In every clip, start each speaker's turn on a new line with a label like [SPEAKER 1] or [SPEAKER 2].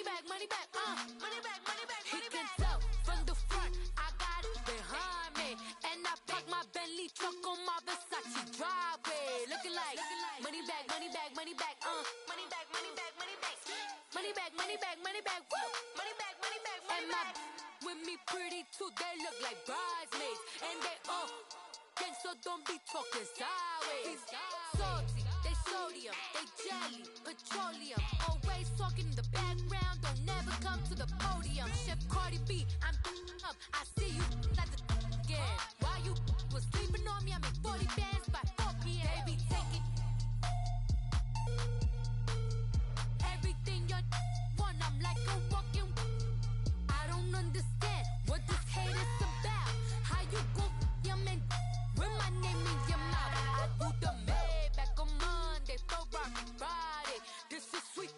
[SPEAKER 1] money back, money back, money back, money back, money back. He can tell from the front, I got it behind me, and I park my Bentley truck on my Versace driveway, looking like money back, money back, money back, money back, money back, money back, money back, money back, money back, woo, money back, money back, money back. With me pretty too, they look like bridesmaids, and they all gang, so don't be talking sideways. Salty, they sodium, they jelly, petroleum, always talking in the background, don't never come to the podium. Chef Cardi B, I'm up, I see you at the again. While you was sleeping on me, I make 40 bands by 4 p.m. Baby, take it. Everything you want, I'm like a walking. I don't understand what this hate is about. How you go your man with my name in your mouth? I do the Maybach on Monday, Ferrari Friday. This is sweet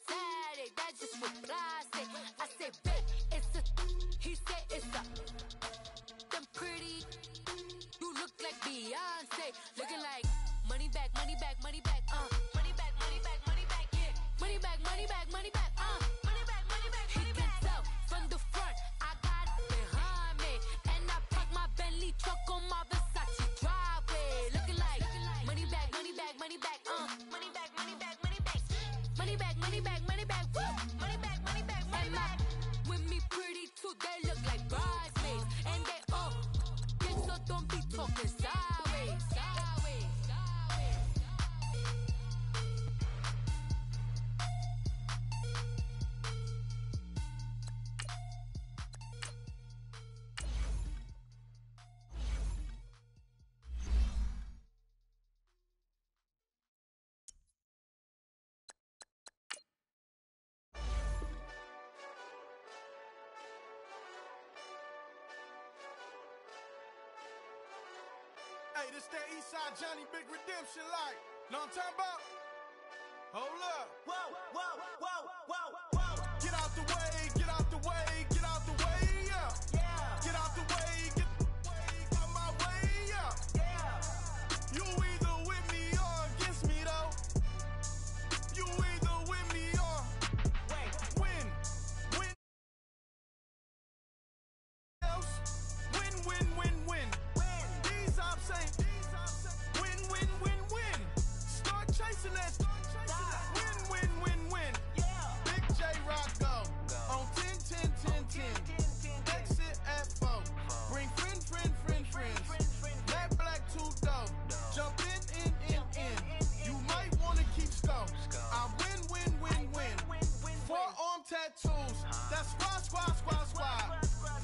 [SPEAKER 1] Saturday, that's just what I say. I say, babe, it's a. He said it's a. Them pretty. You look like Beyonce, looking like money back, money back, money back, money back, money back, money back, yeah, money back, money back, money back, money back, money back. He can tell from the front, I got it behind me, and I park my Bentley truck on my Versace driveway, looking like money back, money back, money back, money back, money back, money back, money back, money back, money back, woo, money back, money back, money back. With me pretty too, they look like bridesmaids, and they all gang, so don't be talking sideways, sideways, sideways.
[SPEAKER 2] Hey, this that Eastside Johnny Big Redemption like. Know what I'm talking about? Hold up.
[SPEAKER 3] Whoa, whoa, whoa, whoa, whoa.
[SPEAKER 2] Get out the way, get out the way, get out the way, yeah.
[SPEAKER 3] Yeah,
[SPEAKER 2] Get out the way, get out my way, yeah.
[SPEAKER 3] yeah.
[SPEAKER 2] You either with me or against me, though. You either with me or win. Win else. Win, win, win, win. These I'm saying. Win, win, win, win. Start chasing that. Win, win, win, win.
[SPEAKER 3] Yeah.
[SPEAKER 2] Big J Rock go. On 10, 10, 10, 10. Exit at 4. Bring friends. Matt Black 2 dough. Jump in. You might wanna keep score. I win, win, win, win. Forearm tattoos. That's squad.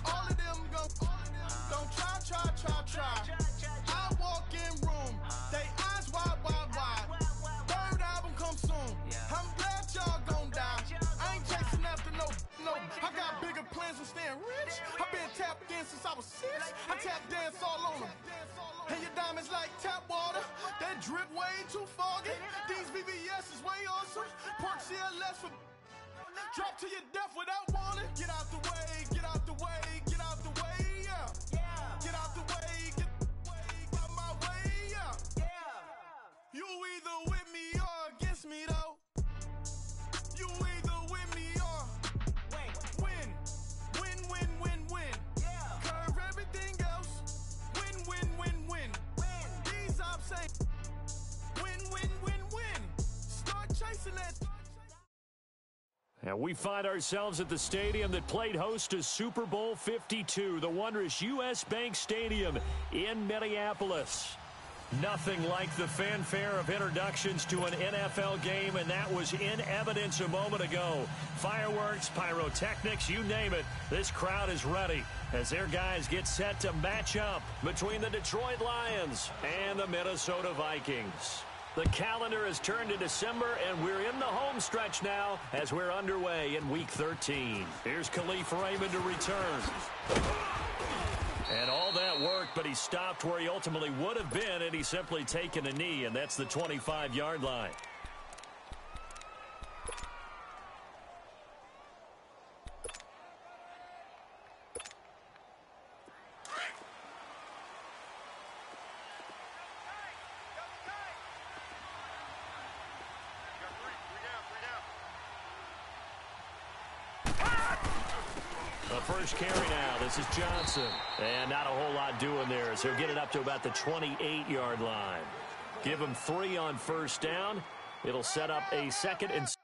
[SPEAKER 2] All of them go. Don't try. I walk in room. They eyes wide. Third album come soon. I'm glad y'all gon' die. I ain't chasing after no. I got bigger plans than staying rich. I've been tapped in since I was 6. I tap dance all on them. And your diamonds like tap water. That drip way too foggy. These VVS is way awesome. Park CLS for drop to your death without warning. Get out the way, get out the way, get out the way, yeah. Get out the way, get out my way, yeah. You either with me or against me, though. You either with me or win. Win, win, win, win. Curve everything else. Win, win, win, win. These I'm saying. Win, win, win, win. Start chasing that.
[SPEAKER 4] And we find ourselves at the stadium that played host to Super Bowl 52, the wondrous U.S. Bank Stadium in Minneapolis. Nothing like the fanfare of introductions to an NFL game, and that was in evidence a moment ago. Fireworks, pyrotechnics, you name it. This crowd is ready as their guys get set to match up between the Detroit Lions and the Minnesota Vikings. The calendar has turned to December, and we're in the home stretch now as we're underway in Week 13. Here's Khalif Raymond to return. And all that worked, but he stopped where he ultimately would have been, and he's simply taken a knee, and that's the 25-yard line. first carry now. This is Johnson. And not a whole lot doing there, as he'll get it up to about the 28-yard line. Give him 3 on first down. It'll set up a 2nd and 7.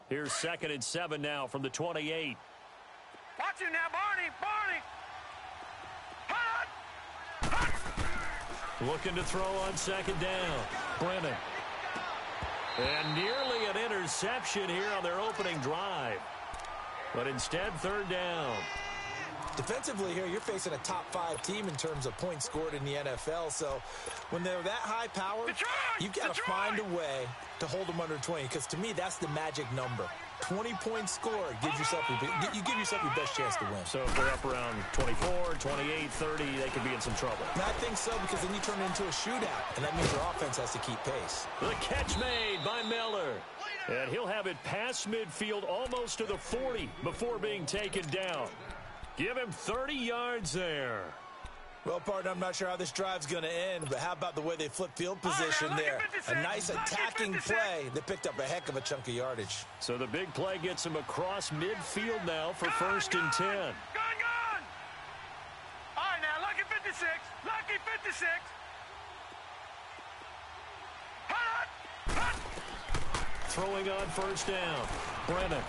[SPEAKER 4] Here's 2nd and 7 now from the 28.
[SPEAKER 3] Watch it now, Barney.
[SPEAKER 4] Looking to throw on 2nd down. Brennan. And nearly an interception here on their opening drive. But instead, 3rd down.
[SPEAKER 5] Defensively here, you're facing a top 5 team in terms of points scored in the NFL. So when they're that high powered, you've got to find a way to hold them under 20. Because to me, that's the magic number. 20 points scored gives yourself you give yourself your best chance to win.
[SPEAKER 4] So if they're up around 24, 28, 30, they could be in some trouble.
[SPEAKER 5] And I think so, because then you turn it into a shootout, and that means your offense has to keep pace.
[SPEAKER 4] The catch made by Miller. And he'll have it past midfield almost to the 40 before being taken down. Give him 30 yards there.
[SPEAKER 5] Well, partner, I'm not sure how this drive's going to end, but how about the way they flip field position there? A nice attacking play that picked up a heck of a chunk of yardage.
[SPEAKER 4] So the big play gets him across midfield now for 1st and 10.
[SPEAKER 3] Gone! All right, now, lucky 56. Lucky 56.
[SPEAKER 4] Throwing on 1st down. Brennan.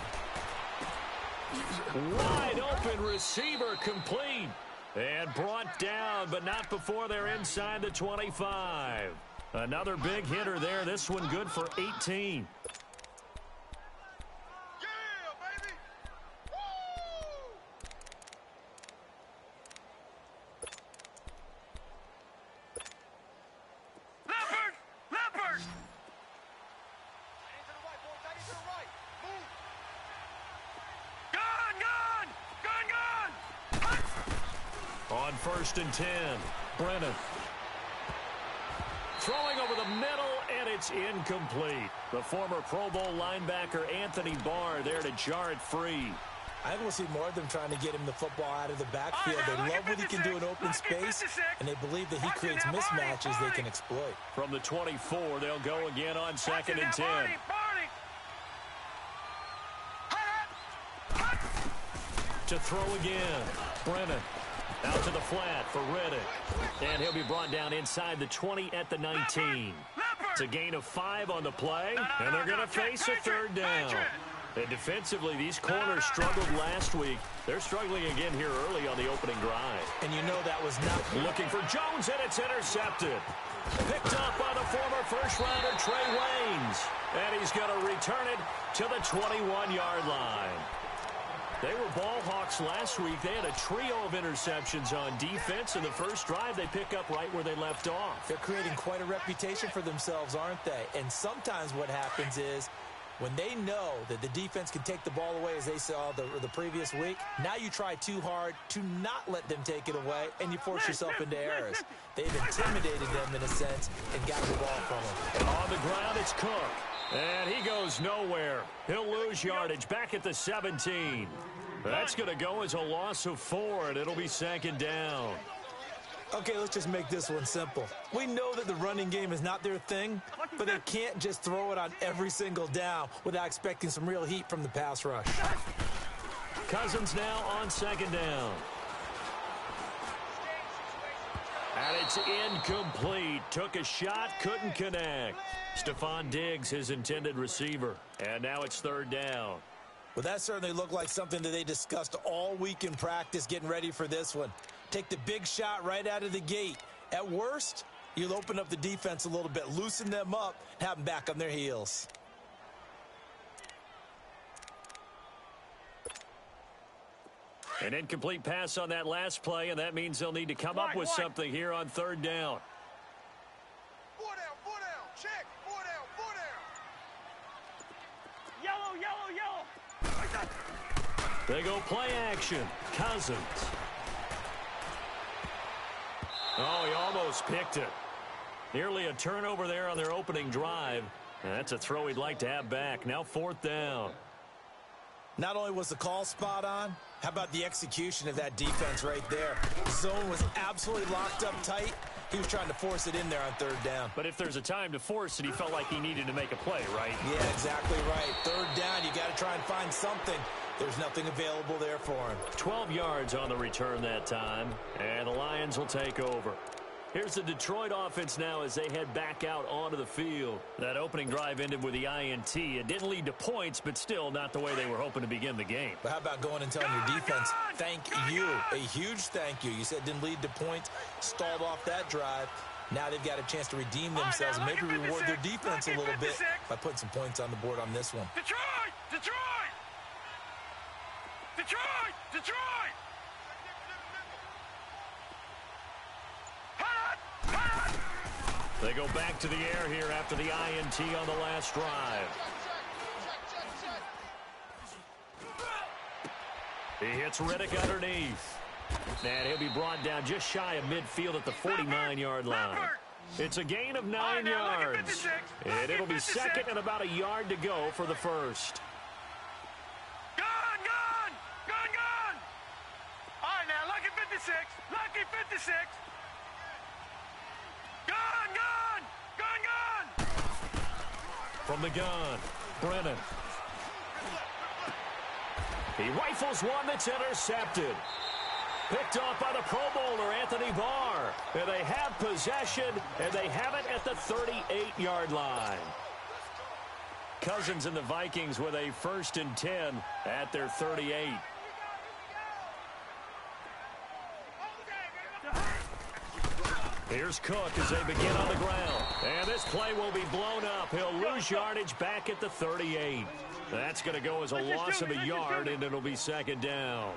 [SPEAKER 4] Wide open receiver, complete. And brought down, but not before they're inside the 25. Another big hitter there. This one good for 18.
[SPEAKER 3] Leopard!
[SPEAKER 4] On 1st and 10, Brennan. Throwing over the middle, and it's incomplete. The former Pro Bowl linebacker Anthony Barr there to jar it free.
[SPEAKER 5] I think we'll see more of them trying to get him the football out of the backfield. They love what he can do in open space, and they believe that he creates mismatches they can exploit.
[SPEAKER 4] From the 24, they'll go again on 2nd and 10. To throw again, Brennan. Out to the flat for Riddick. And he'll be brought down inside the 20 at the 19. It's a gain of 5 on the play, and they're going to face a 3rd down. And defensively, these corners struggled last week. They're struggling again here early on the opening drive.
[SPEAKER 5] And you know that was not...
[SPEAKER 4] Looking for Jones, and it's intercepted. Picked up by the former first-rounder Trey Waynes. And he's going to return it to the 21-yard line. They were ball hawks last week. They had a trio of interceptions on defense. In the first drive, they pick up right where they left off.
[SPEAKER 5] They're creating quite a reputation for themselves, aren't they? And sometimes what happens is when they know that the defense can take the ball away, as they saw the previous week, now you try too hard to not let them take it away, and you force yourself into errors. They've intimidated them in a sense and got the ball from them.
[SPEAKER 4] On the ground, it's Cook. And he goes nowhere. He'll lose yardage back at the 17. That's going to go as a loss of 4, and it'll be 2nd down.
[SPEAKER 5] Okay, let's just make this one simple. We know that the running game is not their thing, but they can't just throw it on every single down without expecting some real heat from the pass rush.
[SPEAKER 4] Cousins now on 2nd down. And it's incomplete. Took a shot, couldn't connect. Stephon Diggs, his intended receiver. And now it's third down.
[SPEAKER 5] Well, that certainly looked like something that they discussed all week in practice, getting ready for this one. Take the big shot right out of the gate. At worst, you'll open up the defense a little bit, loosen them up, have them back on their heels.
[SPEAKER 4] An incomplete pass on that last play, and that means they'll need to come up with something here on third down.
[SPEAKER 2] 4 down, check, 4 down.
[SPEAKER 3] Yellow.
[SPEAKER 4] They go play action. Cousins. Oh, he almost picked it. Nearly a turnover there on their opening drive. And that's a throw he'd like to have back. Now fourth down.
[SPEAKER 5] Not only was the call spot on, how about the execution of that defense right there? The zone was absolutely locked up tight. He was trying to force it in there on third down.
[SPEAKER 4] But if there's a time to force it, he felt like he needed to make a play, right?
[SPEAKER 5] Yeah, exactly right. Third down, you got to try and find something. There's nothing available there for him.
[SPEAKER 4] 12 yards on the return that time, and the Lions will take over. Here's the Detroit offense now as they head back out onto the field. That opening drive ended with the INT. It didn't lead to points, but still not the way they were hoping to begin the game.
[SPEAKER 5] But how about going and telling your defense, thank you, a huge thank you. You said it didn't lead to points, stalled off that drive. Now they've got a chance to redeem themselves and maybe reward their defense a little bit by putting some points on the board on this one.
[SPEAKER 3] Detroit!
[SPEAKER 4] They go back to the air here after the INT on the last drive. He hits Riddick underneath. And he'll be brought down just shy of midfield at the 49-yard line. It's a gain of 9 yards. And it'll be second and about a yard to go for the first.
[SPEAKER 3] Gone! All right, now, lucky 56. Gone!
[SPEAKER 4] From the gun, Brennan. He rifles one that's intercepted. Picked off by the Pro Bowler, Anthony Barr. And they have possession, and they have it at the 38-yard line. Cousins and the Vikings with a 1st and 10 at their 38. Here's Cook as they begin on the ground. And this play will be blown up. He'll lose yardage back at the 38. That's going to go as a loss of a yard, and it'll be second down.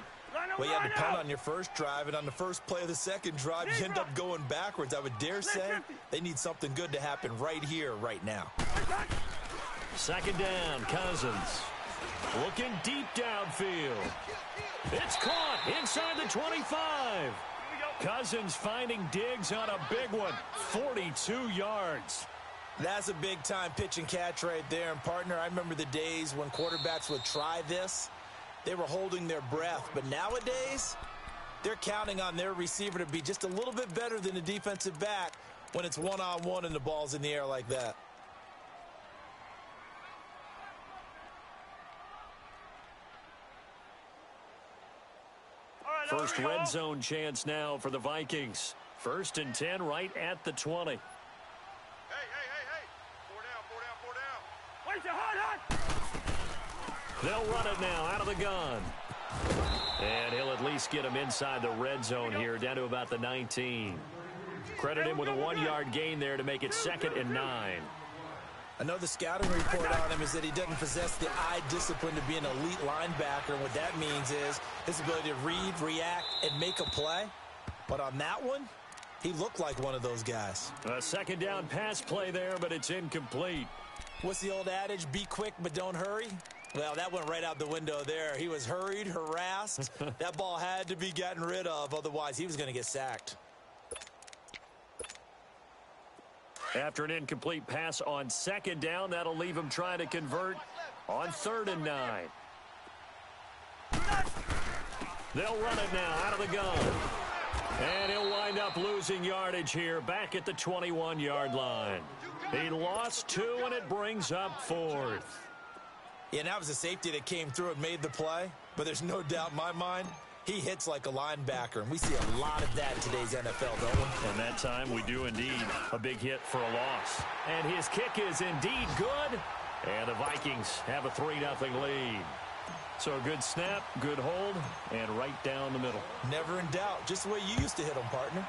[SPEAKER 5] Well, you had to punt on your first drive, and on the first play of the second drive, you end up going backwards. I would dare say they need something good to happen right here, right now.
[SPEAKER 4] Second down, Cousins. Looking deep downfield. It's caught inside the 25. Cousins finding Diggs on a big one, 42 yards.
[SPEAKER 5] That's a big-time pitch and catch right there. And, partner, I remember the days when quarterbacks would try this. They were holding their breath. But nowadays, they're counting on their receiver to be just a little bit better than the defensive back when it's one-on-one and the ball's in the air like that.
[SPEAKER 4] First red zone chance now for the Vikings. 1st and 10 right at the 20.
[SPEAKER 2] Hey. 4 down.
[SPEAKER 3] Wait, hot.
[SPEAKER 4] They'll run it now out of the gun. And he'll at least get him inside the red zone here, down to about the 19. Credit him with a 1-yard gain there to make it 2nd and 9.
[SPEAKER 5] I know the scouting report on him is that he doesn't possess the eye discipline to be an elite linebacker. And what that means is his ability to read, react, and make a play. But on that one, he looked like one of those guys.
[SPEAKER 4] A second down pass play there, but it's incomplete.
[SPEAKER 5] What's the old adage? Be quick, but don't hurry. Well, that went right out the window there. He was hurried, harassed. That ball had to be gotten rid of. Otherwise, he was going to get sacked.
[SPEAKER 4] After an incomplete pass on second down, that'll leave him trying to convert on 3rd and 9. They'll run it now out of the gun. And he'll wind up losing yardage here back at the 21-yard line. He lost 2, and it brings up 4th.
[SPEAKER 5] Yeah, and that was a safety that came through and made the play. But there's no doubt in my mind, He hits like a linebacker, and we see a lot of that in today's NFL, don't we?
[SPEAKER 4] And that time we do indeed a big hit for a loss. And his kick is indeed good. And the Vikings have a 3-0 lead. So a good snap, good hold, and right down the middle.
[SPEAKER 5] Never in doubt. Just the way you used to hit them, partner.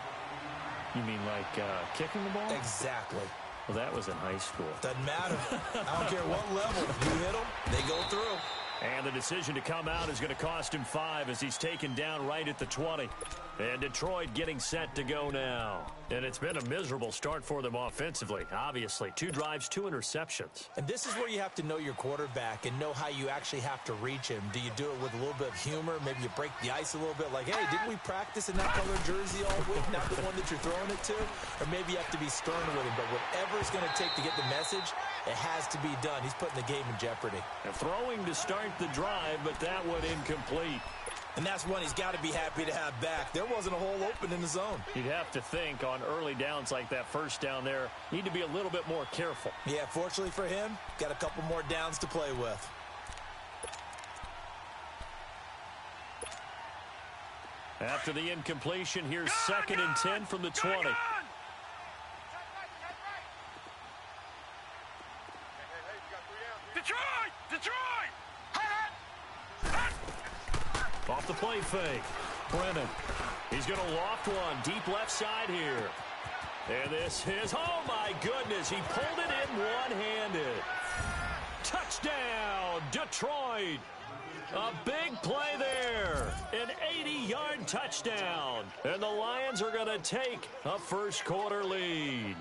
[SPEAKER 4] You mean like kicking the ball?
[SPEAKER 5] Exactly.
[SPEAKER 4] Well, that was in high school.
[SPEAKER 5] Doesn't matter. I don't care what level. You hit them, they go through.
[SPEAKER 4] And the decision to come out is going to cost him 5 as he's taken down right at the 20. And Detroit getting set to go now. And it's been a miserable start for them offensively. Obviously, 2 drives, 2 interceptions.
[SPEAKER 5] And this is where you have to know your quarterback and know how you actually have to reach him. Do you do it with a little bit of humor? Maybe you break the ice a little bit like, hey, didn't we practice in that color jersey all week, not the one that you're throwing it to? Or maybe you have to be stern with him. But whatever it's going to take to get the message, it has to be done. He's putting the game in jeopardy.
[SPEAKER 4] And throwing to start the drive, but that one incomplete.
[SPEAKER 5] And that's one he's got to be happy to have back. There wasn't a hole open in the zone.
[SPEAKER 4] You'd have to think on early downs like that first down there, need to be a little bit more careful.
[SPEAKER 5] Yeah, fortunately for him, got a couple more downs to play with.
[SPEAKER 4] After the incompletion, here's 2nd and 10 from the 20.
[SPEAKER 3] Detroit!
[SPEAKER 4] Off the play fake. Brennan. He's going to loft one deep left side here. And this is, oh my goodness, he pulled it in one-handed. Touchdown, Detroit. A big play there. An 80-yard touchdown. And the Lions are going to take a first-quarter lead.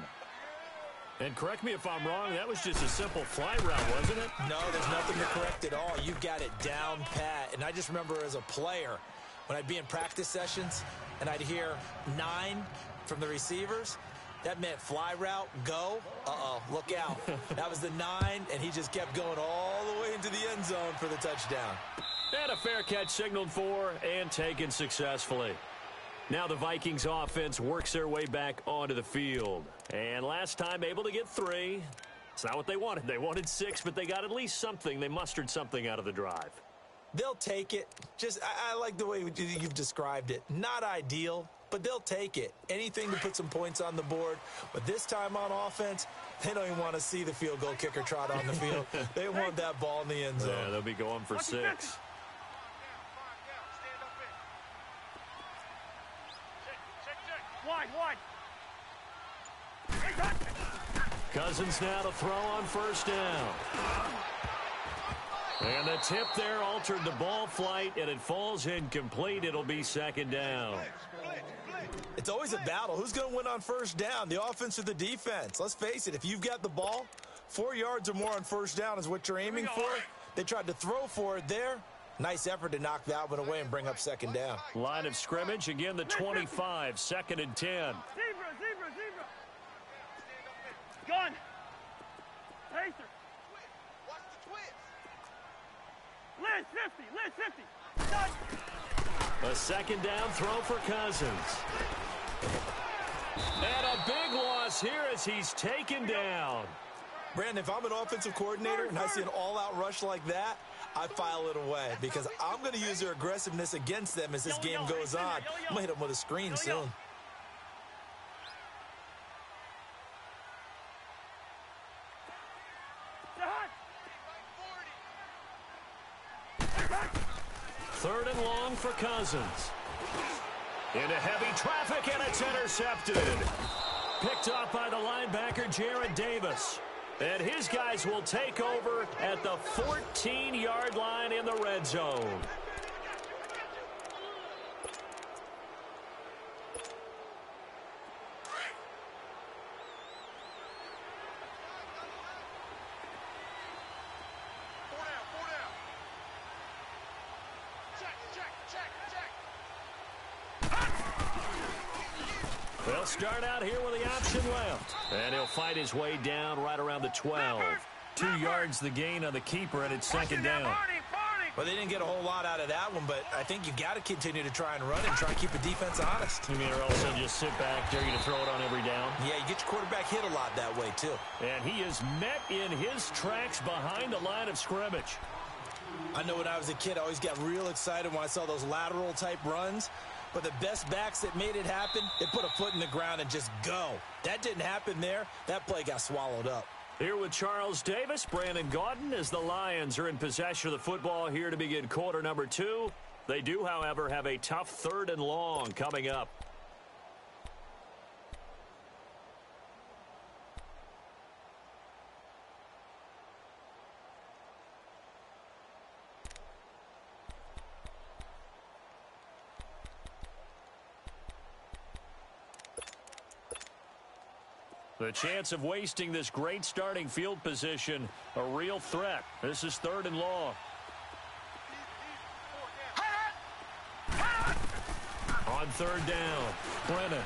[SPEAKER 4] And correct me if I'm wrong, that was just a simple fly route, wasn't it?
[SPEAKER 5] No, there's nothing to correct at all. You've got it down pat. And I just remember as a player, when I'd be in practice sessions and I'd hear 9 from the receivers, that meant fly route, go. Uh-oh, look out. That was the 9, and he just kept going all the way into the end zone for the touchdown.
[SPEAKER 4] And a fair catch signaled for and taken successfully. Now the Vikings offense works their way back onto the field. And last time able to get 3. It's not what they wanted. They wanted 6, but they got at least something. They mustered something out of the drive.
[SPEAKER 5] They'll take it. I like the way you've described it. Not ideal, but they'll take it. Anything to put some points on the board. But this time on offense, they don't even want to see the field goal kicker trot on the field. They want that ball in the end zone.
[SPEAKER 4] Yeah, they'll be going for 6.
[SPEAKER 3] Wide.
[SPEAKER 4] Cousins now to throw on first down. And the tip there altered the ball flight, and it falls incomplete. It'll be 2nd down.
[SPEAKER 5] It's always a battle. Who's going to win on first down, the offense or the defense? Let's face it, if you've got the ball, 4 yards or more on first down is what you're aiming for. They tried to throw for it there. Nice effort to knock that one away and bring up 2nd down.
[SPEAKER 4] Line of scrimmage, again the 25, 2nd and 10.
[SPEAKER 3] Zebra. Gun. Pacer.
[SPEAKER 2] Watch the twist.
[SPEAKER 3] Liz 50. Done.
[SPEAKER 4] A 2nd down throw for Cousins. And a big loss here as he's taken down.
[SPEAKER 5] Brandon, if I'm an offensive coordinator and I see an all-out rush like that, I file it away because I'm going to use their aggressiveness against them as this game goes on. I'm going to hit them with a screen soon.
[SPEAKER 4] Third and long for Cousins. Into heavy traffic, and it's intercepted. Picked off by the linebacker, Jared Davis. And his guys will take over at the 14-yard line in the red zone. They'll start out here with the option left. And he'll fight his way down right around the 12. 2 yards the gain on the keeper, and it's 2nd down.
[SPEAKER 5] Well, they didn't get a whole lot out of that one, but I think you got to continue to try and run and try to keep the defense honest.
[SPEAKER 4] You mean, or else they'll just sit back, dare you to throw it on every down?
[SPEAKER 5] Yeah, you get your quarterback hit a lot that way, too.
[SPEAKER 4] And he is met in his tracks behind the line of scrimmage.
[SPEAKER 5] I know when I was a kid, I always got real excited when I saw those lateral-type runs. But the best backs that made it happen, they put a foot in the ground and just go. That didn't happen there. That play got swallowed up.
[SPEAKER 4] Here with Charles Davis, Brandon Gaudin, as the Lions are in possession of the football here to begin quarter number 2. They do, however, have a tough 3rd and long coming up. The chance of wasting this great starting field position, a real threat. This is 3rd and long. On 3rd down, Brennan.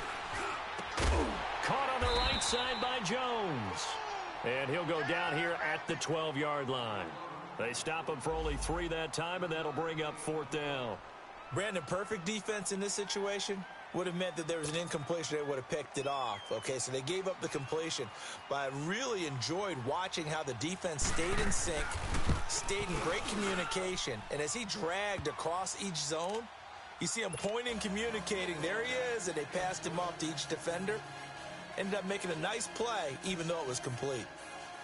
[SPEAKER 4] Caught on the right side by Jones. And he'll go down here at the 12-yard line. They stop him for only 3 that time, and that'll bring up 4th down.
[SPEAKER 5] Brandon, perfect defense in this situation would have meant that there was an incompletion. They would have picked it off. Okay, so they gave up the completion. But I really enjoyed watching how the defense stayed in sync, stayed in great communication. And as he dragged across each zone, you see him pointing, communicating. There he is, and they passed him off to each defender. Ended up making a nice play, even though it was complete.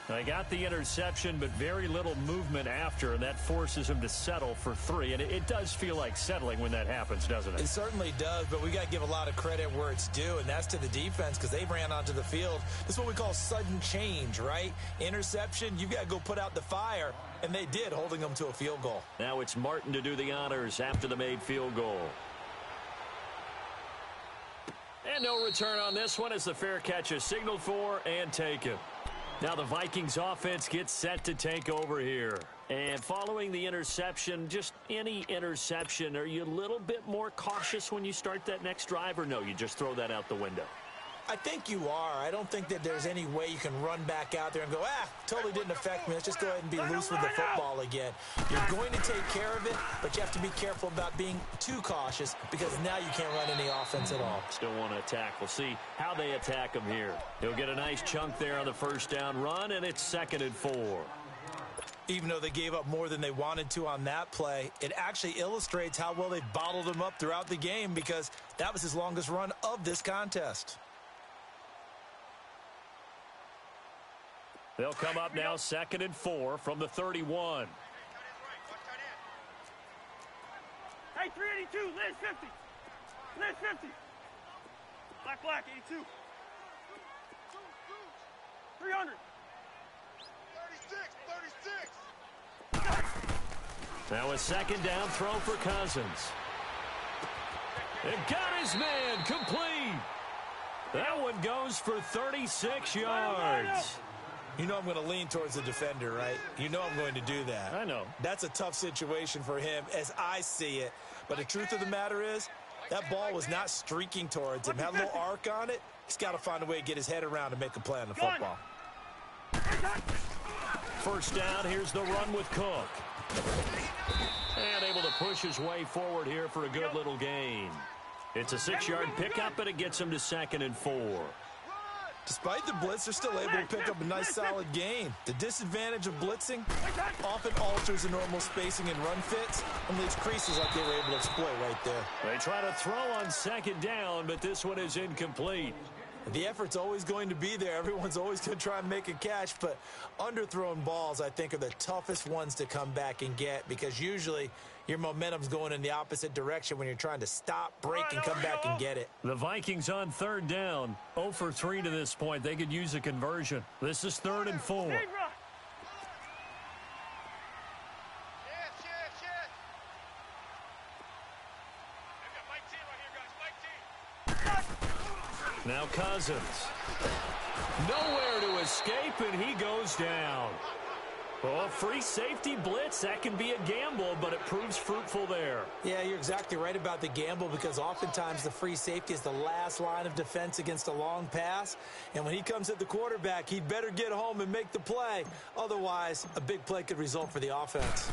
[SPEAKER 4] They got the interception, but very little movement after, and that forces him to settle for 3. And it does feel like settling when that happens, doesn't it?
[SPEAKER 5] It certainly does, but we got to give a lot of credit where it's due, and that's to the defense because they ran onto the field. This is what we call sudden change, right? Interception, you got to go put out the fire, and they did, holding them to a field goal.
[SPEAKER 4] Now it's Martin to do the honors after the made field goal. And no return on this one as the fair catch is signaled for and taken. Now the Vikings offense gets set to take over here. And following the interception, just any interception, are you a little bit more cautious when you start that next drive, or no, you just throw that out the window?
[SPEAKER 5] I think you are. I don't think that there's any way you can run back out there and go, totally didn't affect me. Let's just go ahead and be loose with the football again. You're going to take care of it, but you have to be careful about being too cautious because now you can't run any offense at all.
[SPEAKER 4] Still want to attack. We'll see how they attack him here. He'll get a nice chunk there on the 1st down run, and it's 2nd and 4.
[SPEAKER 5] Even though they gave up more than they wanted to on that play, it actually illustrates how well they've bottled him up throughout the game because that was his longest run of this contest.
[SPEAKER 4] They'll come up now 2nd and 4 from the 31.
[SPEAKER 3] Hey, 382, Liz 50. Liz 50. Black, 82. 300.
[SPEAKER 2] 36.
[SPEAKER 4] Now a 2nd down throw for Cousins. And got his man complete. That one goes for 36 yards.
[SPEAKER 5] You know I'm going to lean towards the defender, right? You know I'm going to do that.
[SPEAKER 4] I know.
[SPEAKER 5] That's a tough situation for him as I see it. But the truth of the matter is, that ball was not streaking towards him. Had a little arc on it. He's got to find a way to get his head around and make a play on the football.
[SPEAKER 4] 1st down, here's the run with Cook. And able to push his way forward here for a good little gain. It's a 6-yard pickup, and it gets him to 2nd and 4.
[SPEAKER 5] Despite the blitz, they're still able to pick up a nice solid gain. The disadvantage of blitzing often alters the normal spacing and run fits and leaves creases like they were able to exploit right there.
[SPEAKER 4] They try to throw on 2nd down, but this one is incomplete.
[SPEAKER 5] The effort's always going to be there. Everyone's always going to try and make a catch, but underthrown balls, I think, are the toughest ones to come back and get because usually your momentum's going in the opposite direction when you're trying to stop, break, and come back and get it.
[SPEAKER 4] The Vikings on 3rd down, 0 for 3 to this point. They could use a conversion. This is 3rd and 4. Now Cousins. Nowhere to escape, and he goes down. Well, free safety blitz, that can be a gamble, but it proves fruitful there.
[SPEAKER 5] Yeah, you're exactly right about the gamble because oftentimes the free safety is the last line of defense against a long pass. And when he comes at the quarterback, he'd better get home and make the play. Otherwise, a big play could result for the offense.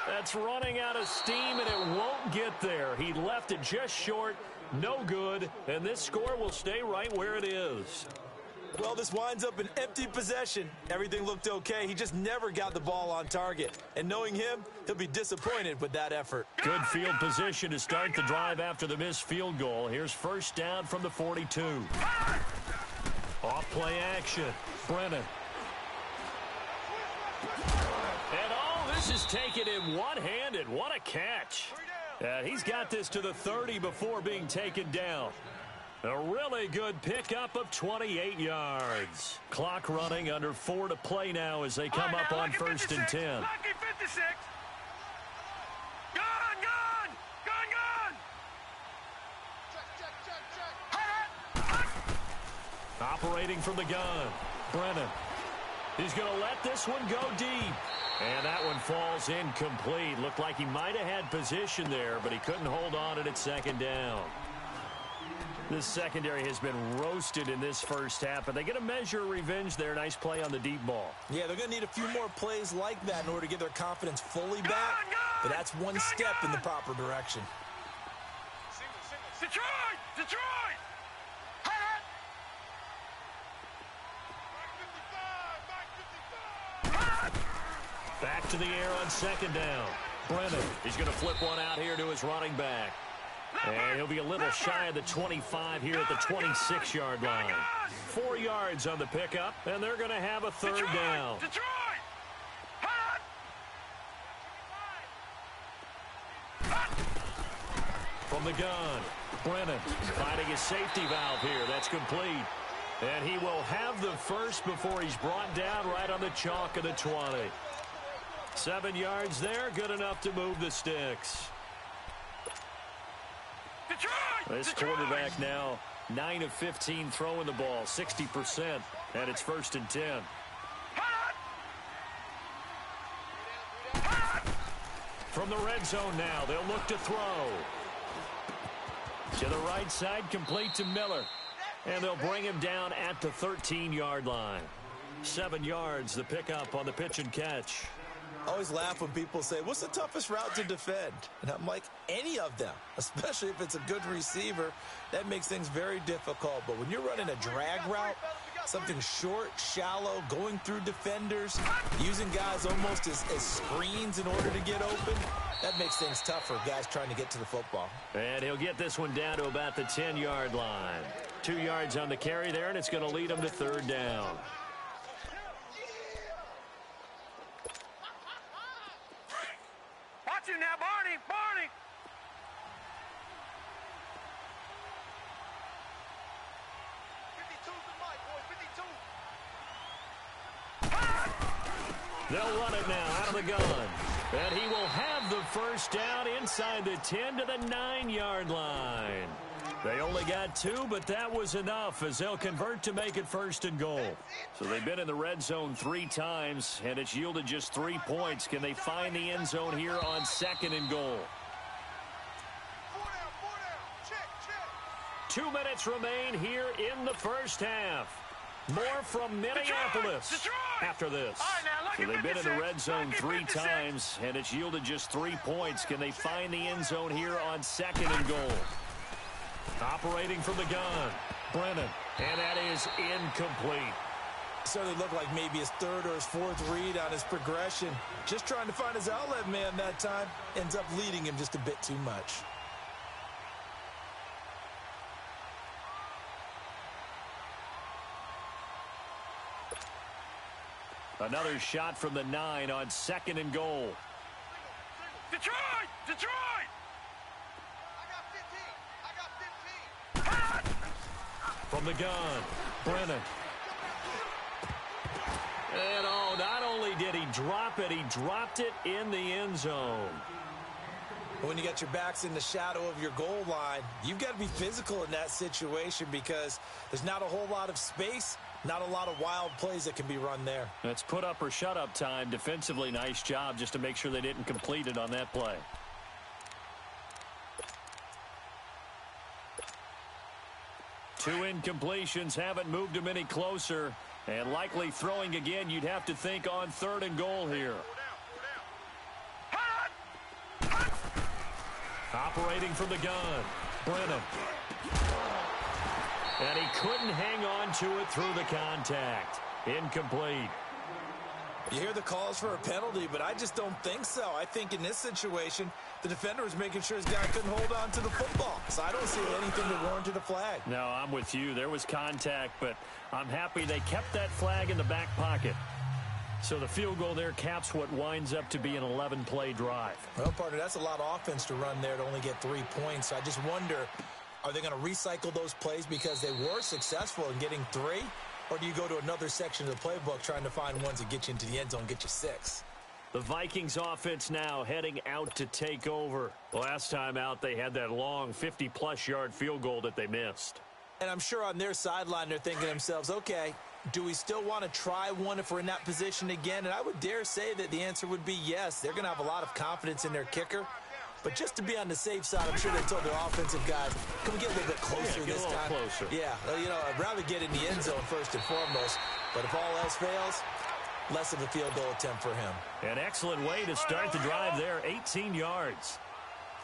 [SPEAKER 4] That's running out of steam, and it won't get there. He left it just short, no good, and this score will stay right where it is.
[SPEAKER 5] Well, this winds up an empty possession. Everything looked okay. He just never got the ball on target. And knowing him, he'll be disappointed with that effort.
[SPEAKER 4] Good field position to start the drive after the missed field goal. Here's first down from the 42. Off play action. Brennan. And this is taken in one-handed. What a catch. He's got this to the 30 before being taken down. A really good pickup of 28 yards. Clock running, under 4 to play now as they come up on first and 10.
[SPEAKER 3] Lucky 56. Gone. Check.
[SPEAKER 4] Operating from the gun. Brennan. He's going to let this one go deep. And that one falls incomplete. Looked like he might have had position there, but he couldn't hold on at second down. This secondary has been roasted in this first half, but they get a measure of revenge there. Nice play on the deep ball.
[SPEAKER 5] Yeah, they're going to need a few more plays like that in order to get their confidence fully back. But that's one step in the proper direction.
[SPEAKER 3] Detroit!
[SPEAKER 4] Back to the air on second down. Brennan, he's going to flip one out here to his running back. And he'll be a little shy of the 25 here at the 26-yard line. 4 yards on the pickup, and they're going to have a third down. From the gun, Brennan finding his safety valve here. That's complete. And he will have the first before he's brought down right on the chalk of the 20. 7 yards there, good enough to move the sticks. This quarterback now 9 of 15 throwing the ball, 60%, and it's first and 10. From the red zone now, they'll look to throw. To the right side, complete to Miller. And they'll bring him down at the 13-yard line. 7 yards, the pickup on the pitch and catch.
[SPEAKER 5] I always laugh when people say, what's the toughest route to defend? And I'm like, any of them, especially if it's a good receiver. That makes things very difficult. But when you're running a drag route, something short, shallow, going through defenders, using guys almost as screens in order to get open, that makes things tough for guys trying to get to the football.
[SPEAKER 4] And he'll get this one down to about the 10-yard line. 2 yards on the carry there, and it's going to lead him to third down.
[SPEAKER 3] Watch him now, Barney!
[SPEAKER 2] 52's the mic, boy, 52.
[SPEAKER 4] They'll run it now out of the gun. And he will have the first down inside the 10 to the 9-yard line. They only got 2, but that was enough as they'll convert to make it first and goal. So they've been in the red zone 3 times, and it's yielded just 3 points. Can they find the end zone here on second and goal?
[SPEAKER 2] 4 down. Check.
[SPEAKER 4] 2 minutes remain here in the first half. More from Minneapolis after this. So they've been in the red zone 3 times, and it's yielded just 3 points. Can they find the end zone here on second and goal? Operating from the gun, Brennan, and that is incomplete.
[SPEAKER 5] Certainly looked like maybe his 3rd or his 4th read on his progression. Just trying to find his outlet man that time. Ends up leading him just a bit too much.
[SPEAKER 4] Another shot from the 9 on second and goal.
[SPEAKER 3] Detroit!
[SPEAKER 4] From the gun, Brennan. And not only did he drop it, he dropped it in the end zone.
[SPEAKER 5] When you got your backs in the shadow of your goal line, you've got to be physical in that situation because there's not a whole lot of space, not a lot of wild plays that can be run there.
[SPEAKER 4] That's put up or shut up time. Defensively, nice job just to make sure they didn't complete it on that play. Two incompletions haven't moved him any closer. And likely throwing again, you'd have to think on third and goal here. Operating from the gun, Brennan. And he couldn't hang on to it through the contact. Incomplete.
[SPEAKER 5] You hear the calls for a penalty, but I just don't think so. I think in this situation, the defender was making sure his guy couldn't hold on to the football. So I don't see anything that warranted a flag.
[SPEAKER 4] No, I'm with you. There was contact, but I'm happy they kept that flag in the back pocket. So the field goal there caps what winds up to be an 11-play drive.
[SPEAKER 5] Well, partner, that's a lot of offense to run there to only get 3 points. So I just wonder, are they going to recycle those plays because they were successful in getting 3? Or do you go to another section of the playbook trying to find ones that get you into the end zone, get you 6?
[SPEAKER 4] The Vikings offense now heading out to take over. Last time out, they had that long 50-plus yard field goal that they missed.
[SPEAKER 5] And I'm sure on their sideline, they're thinking to themselves, okay, do we still want to try one if we're in that position again? And I would dare say that the answer would be yes. They're going to have a lot of confidence in their kicker. But just to be on the safe side, I'm sure they told their offensive guys, can we get a little bit closer this time?
[SPEAKER 4] Closer.
[SPEAKER 5] Yeah, I'd rather get in the end zone first and foremost. But if all else fails, less of a field goal attempt for him.
[SPEAKER 4] An excellent way to start the drive there, 18 yards.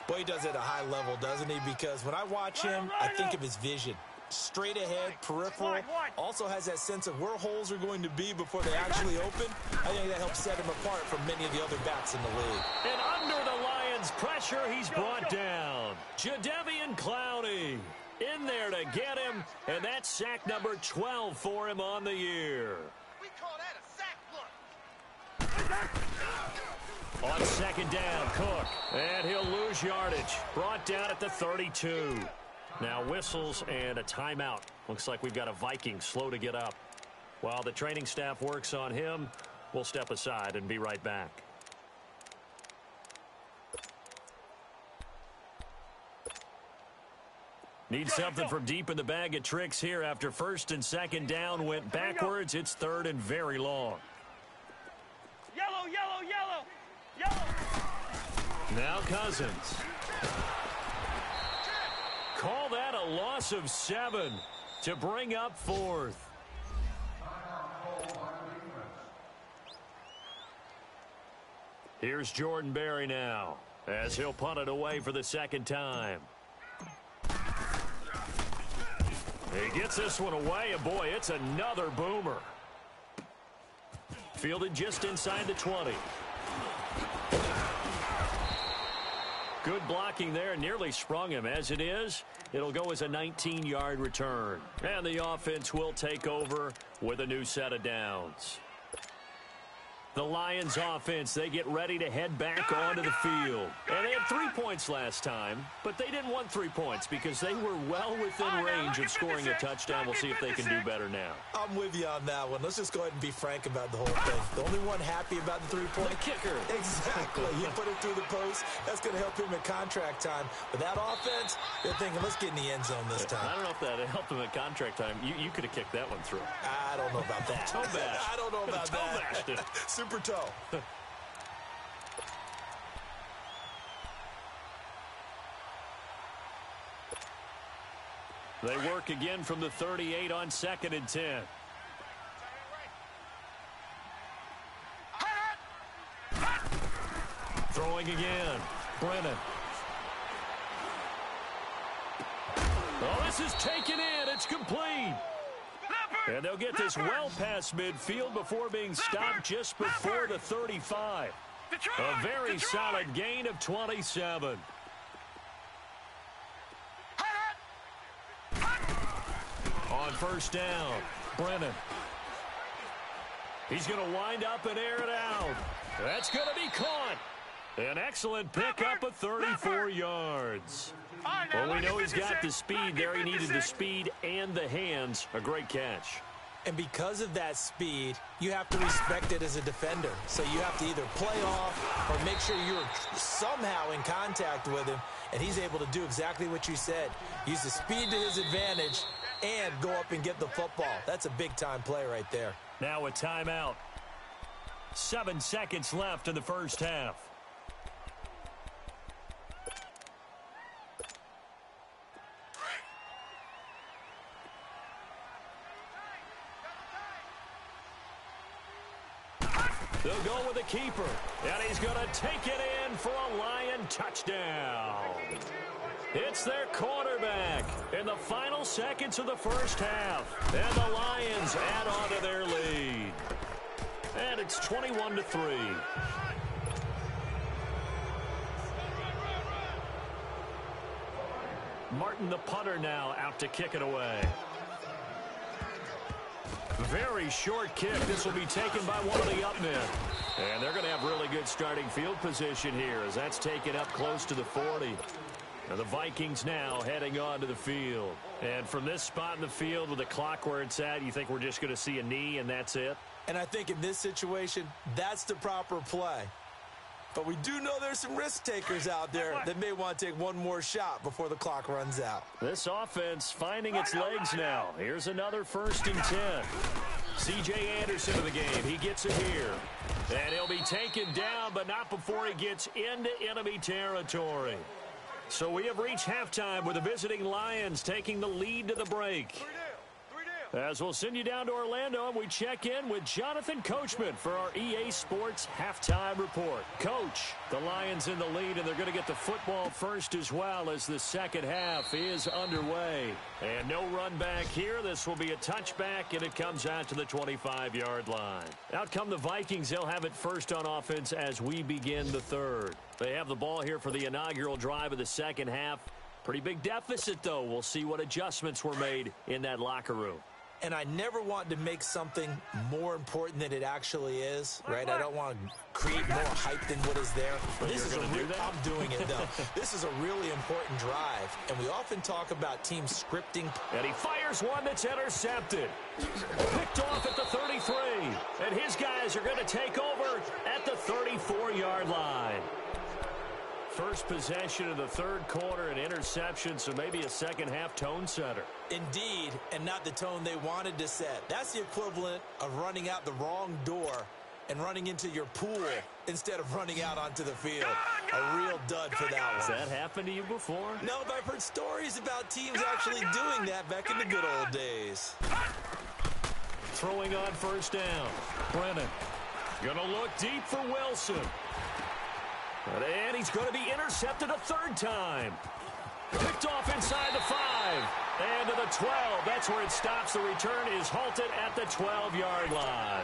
[SPEAKER 5] Boy, he does it at a high level, doesn't he? Because when I watch him, I think of his vision. Straight ahead, peripheral, also has that sense of where holes are going to be before they actually open. I think that helps set him apart from many of the other backs in the league.
[SPEAKER 4] And under the Lions' pressure, he's brought down. Jadeveon Clowney in there to get him, and that's sack number 12 for him on the year.
[SPEAKER 3] We call that a sack. Look.
[SPEAKER 4] On second down, Cook, and he'll lose yardage. Brought down at the 32. Now whistles and a timeout. Looks like we've got a Viking slow to get up. While the training staff works on him, we'll step aside and be right back. Need something from deep in the bag of tricks here after first and second down went backwards. It's third and very long.
[SPEAKER 3] Yellow, yellow, yellow, yellow.
[SPEAKER 4] Now Cousins. Call that a loss of 7 to bring up 4th. Here's Jordan Berry now as he'll punt it away for the second time. He gets this one away, and boy, it's another boomer. Fielded just inside the 20. Good blocking there, nearly sprung him. As it is, it'll go as a 19-yard return. And the offense will take over with a new set of downs. The Lions offense, they get ready to head back onto the field. And they had 3 points last time, but they didn't want 3 points because they were well within range of scoring a touchdown. We'll see if they can do better now.
[SPEAKER 5] I'm with you on that one. Let's just go ahead and be frank about the whole thing. The only one happy about the 3-point.
[SPEAKER 4] The kicker.
[SPEAKER 5] Exactly. You put it through the post. That's going to help him at contract time. But that offense, they're thinking, let's get in the end zone this time.
[SPEAKER 4] I don't know if that helped him at contract time. You could have kicked that one through.
[SPEAKER 5] I don't know about that.
[SPEAKER 4] Toe bash.
[SPEAKER 5] I don't know about
[SPEAKER 4] toe
[SPEAKER 5] that.
[SPEAKER 4] Bashed it.
[SPEAKER 5] Super toe.
[SPEAKER 4] They work again from the 38 on second and 10. Throwing again. Brennan. Oh, this is taken in. It's complete. And they'll get this well past midfield before being stopped just before the 35. A very solid gain of 27. On first down, Brennan. He's going to wind up and air it out. That's going to be caught. An excellent pickup of 34 yards. Well, we know he's got the speed there. He needed the speed and the hands. A great catch.
[SPEAKER 5] And because of that speed, you have to respect it as a defender. So you have to either play off or make sure you're somehow in contact with him. And he's able to do exactly what you said. Use the speed to his advantage and go up and get the football. That's a big-time play right there.
[SPEAKER 4] Now a timeout. 7 seconds left in the first half. They'll go with a keeper, and he's going to take it in for a Lion touchdown. It's their quarterback in the final seconds of the first half. And the Lions add on to their lead. And it's 21-3. Martin, the punter, now out to kick it away. Very short kick. This will be taken by one of the up men. And they're going to have really good starting field position here as that's taken up close to the 40. And the Vikings now heading on to the field. And from this spot in the field with the clock where it's at, you think we're just going to see a knee and that's it?
[SPEAKER 5] And I think in this situation, that's the proper play. But we do know there's some risk takers out there that may want to take one more shot before the clock runs out.
[SPEAKER 4] This offense finding its legs now. Here's another 1st and 10. C.J. Anderson to the game. He gets it here. And he'll be taken down, but not before he gets into enemy territory. So we have reached halftime with the visiting Lions taking the lead to the break. As we'll send you down to Orlando, and we check in with Jonathan Coachman for our EA Sports Halftime Report. Coach, the Lions in the lead, and they're going to get the football first as well as the second half is underway. And no run back here. This will be a touchback, and it comes out to the 25-yard line. Out come the Vikings. They'll have it first on offense as we begin the third. They have the ball here for the inaugural drive of the second half. Pretty big deficit, though. We'll see what adjustments were made in that locker room.
[SPEAKER 5] And I never want to make something more important than it actually is, right? I don't want to create more hype than what is there.
[SPEAKER 4] But this is I'm
[SPEAKER 5] doing it, though. This is a really important drive, and we often talk about teams scripting.
[SPEAKER 4] And he fires one that's intercepted. Picked off at the 33. And his guys are going to take over at the 34-yard line. First possession of the third quarter, an interception, so maybe a second-half tone setter.
[SPEAKER 5] Indeed, and not the tone they wanted to set. That's the equivalent of running out the wrong door and running into your pool instead of running out onto the field. A real dud for that one.
[SPEAKER 4] Has that happened to you before?
[SPEAKER 5] No, but I've heard stories about teams actually doing that back in the good old days.
[SPEAKER 4] Throwing on first down. Brennan going to look deep for Wilson. And he's going to be intercepted a third time. Picked off inside the 5. And to the 12. That's where it stops. The return is halted at the 12-yard line.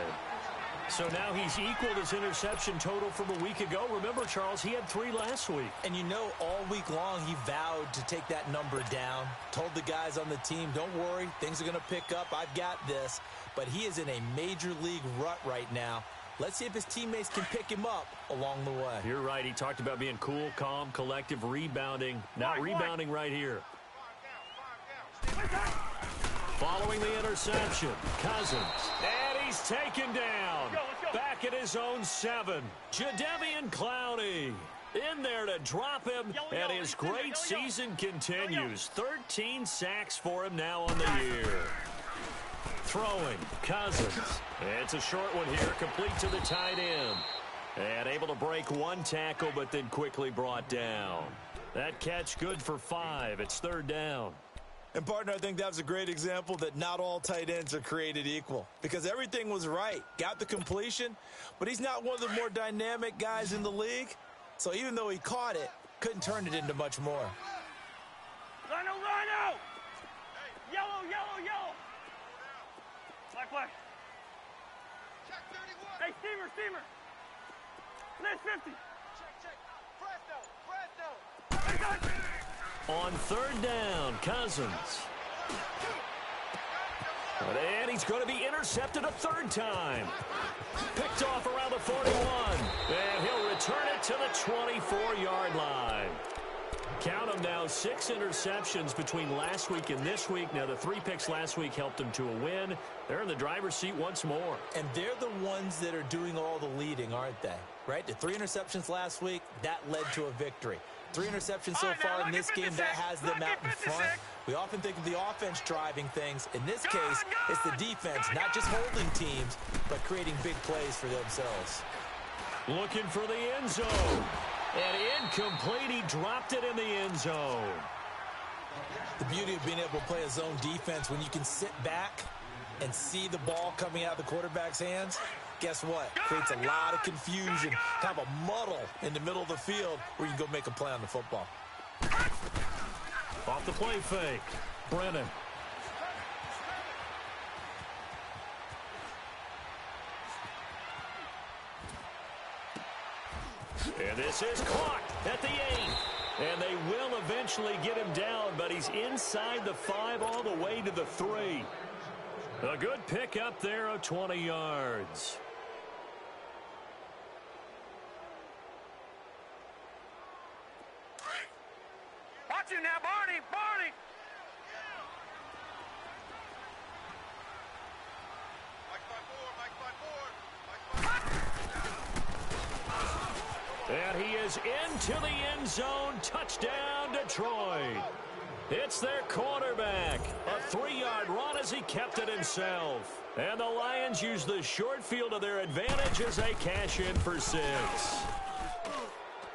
[SPEAKER 4] So now he's equaled his interception total from a week ago. Remember, Charles, he had 3 last week.
[SPEAKER 5] And you know, all week long he vowed to take that number down. Told the guys on the team, don't worry, things are going to pick up. I've got this. But he is in a major league rut right now. Let's see if his teammates can pick him up along the way.
[SPEAKER 4] You're right. He talked about being cool, calm, collective, rebounding. Not rebounding right here. Following the interception, Cousins. And he's taken down. Back at his own 7. Jadeveon Clowney in there to drop him. And his great season continues. 13 sacks for him now on the year. Throwing, Cousins. It's a short one here, complete to the tight end. And able to break one tackle, but then quickly brought down. That catch good for 5. It's third down.
[SPEAKER 5] And, partner, I think that was a great example that not all tight ends are created equal. Because everything was right. Got the completion, but he's not one of the more dynamic guys in the league. So even though he caught it, couldn't turn it into much more.
[SPEAKER 3] Rhino, Rhino! Yellow, yellow, yellow! Black.
[SPEAKER 2] Check 31.
[SPEAKER 3] Hey, steamer. List 50.
[SPEAKER 2] Check. Fresno.
[SPEAKER 4] On third down, Cousins. And he's going to be intercepted a third time. Picked off around the 41. And he'll return it to the 24-yard line. Count them now, 6 interceptions between last week and this week. Now, the 3 picks last week helped them to a win. They're in the driver's seat once more.
[SPEAKER 5] And they're the ones that are doing all the leading, aren't they? Right? The 3 interceptions last week, that led to a victory. 3 interceptions so far in this game, that has them out in front. We often think of the offense driving things. In this case, it's the defense, not just holding teams, but creating big plays for themselves.
[SPEAKER 4] Looking for the end zone. And incomplete. He dropped it in the end zone.
[SPEAKER 5] The beauty of being able to play a zone defense when you can sit back and see the ball coming out of the quarterback's hands, guess what? Creates a lot of confusion, kind of a muddle in the middle of the field where you can go make a play on the football.
[SPEAKER 4] off the play fake. Brennan. And this is caught at the 8. And they will eventually get him down, but he's inside the 5 all the way to the 3. A good pick up there of 20 yards.
[SPEAKER 3] Watch you now, Barney! Barney!
[SPEAKER 4] And he is into the end zone. Touchdown, Detroit. It's their quarterback. A 3-yard run as he kept it himself. And the Lions use the short field to their advantage as they cash in for 6.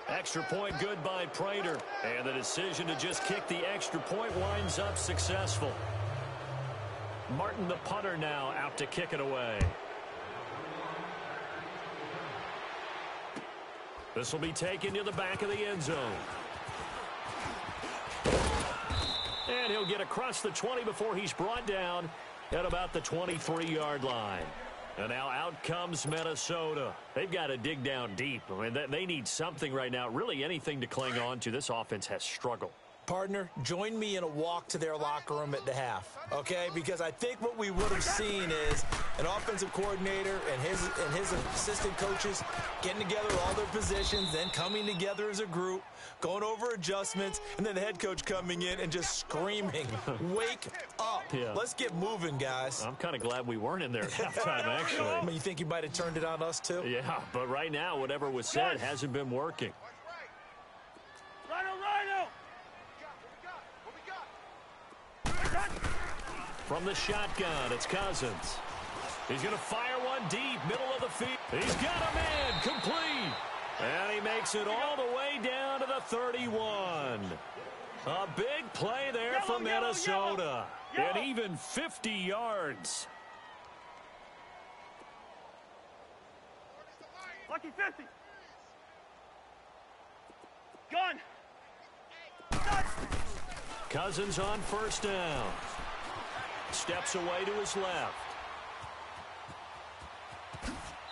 [SPEAKER 4] Extra point good by Prater. And the decision to just kick the extra point winds up successful. Martin, the punter, now out to kick it away. This will be taken to the back of the end zone. And he'll get across the 20 before he's brought down at about the 23-yard line. And now out comes Minnesota. They've got to dig down deep. I mean, they need something right now, really anything to cling on to. This offense has struggled.
[SPEAKER 5] Partner, join me in a walk to their locker room at the half, okay? Because I think what we would have seen is an offensive coordinator and his assistant coaches getting together all their positions, then coming together as a group, going over adjustments, and then the head coach coming in and just screaming, wake up.
[SPEAKER 4] Yeah.
[SPEAKER 5] Let's get moving, guys.
[SPEAKER 4] I'm kind of glad we weren't in there at halftime, actually.
[SPEAKER 5] I mean, you think you might have turned it on us, too?
[SPEAKER 4] Yeah, but right now, whatever was said hasn't been working.
[SPEAKER 3] Rhino!
[SPEAKER 4] From the shotgun, it's Cousins. He's going to fire one deep, middle of the field. He's got a man, complete. And he makes it all the way down to the 31. A big play there for Minnesota. And even 50 yards.
[SPEAKER 3] Lucky 50. Gun.
[SPEAKER 4] Cousins on first down. Steps away to his left.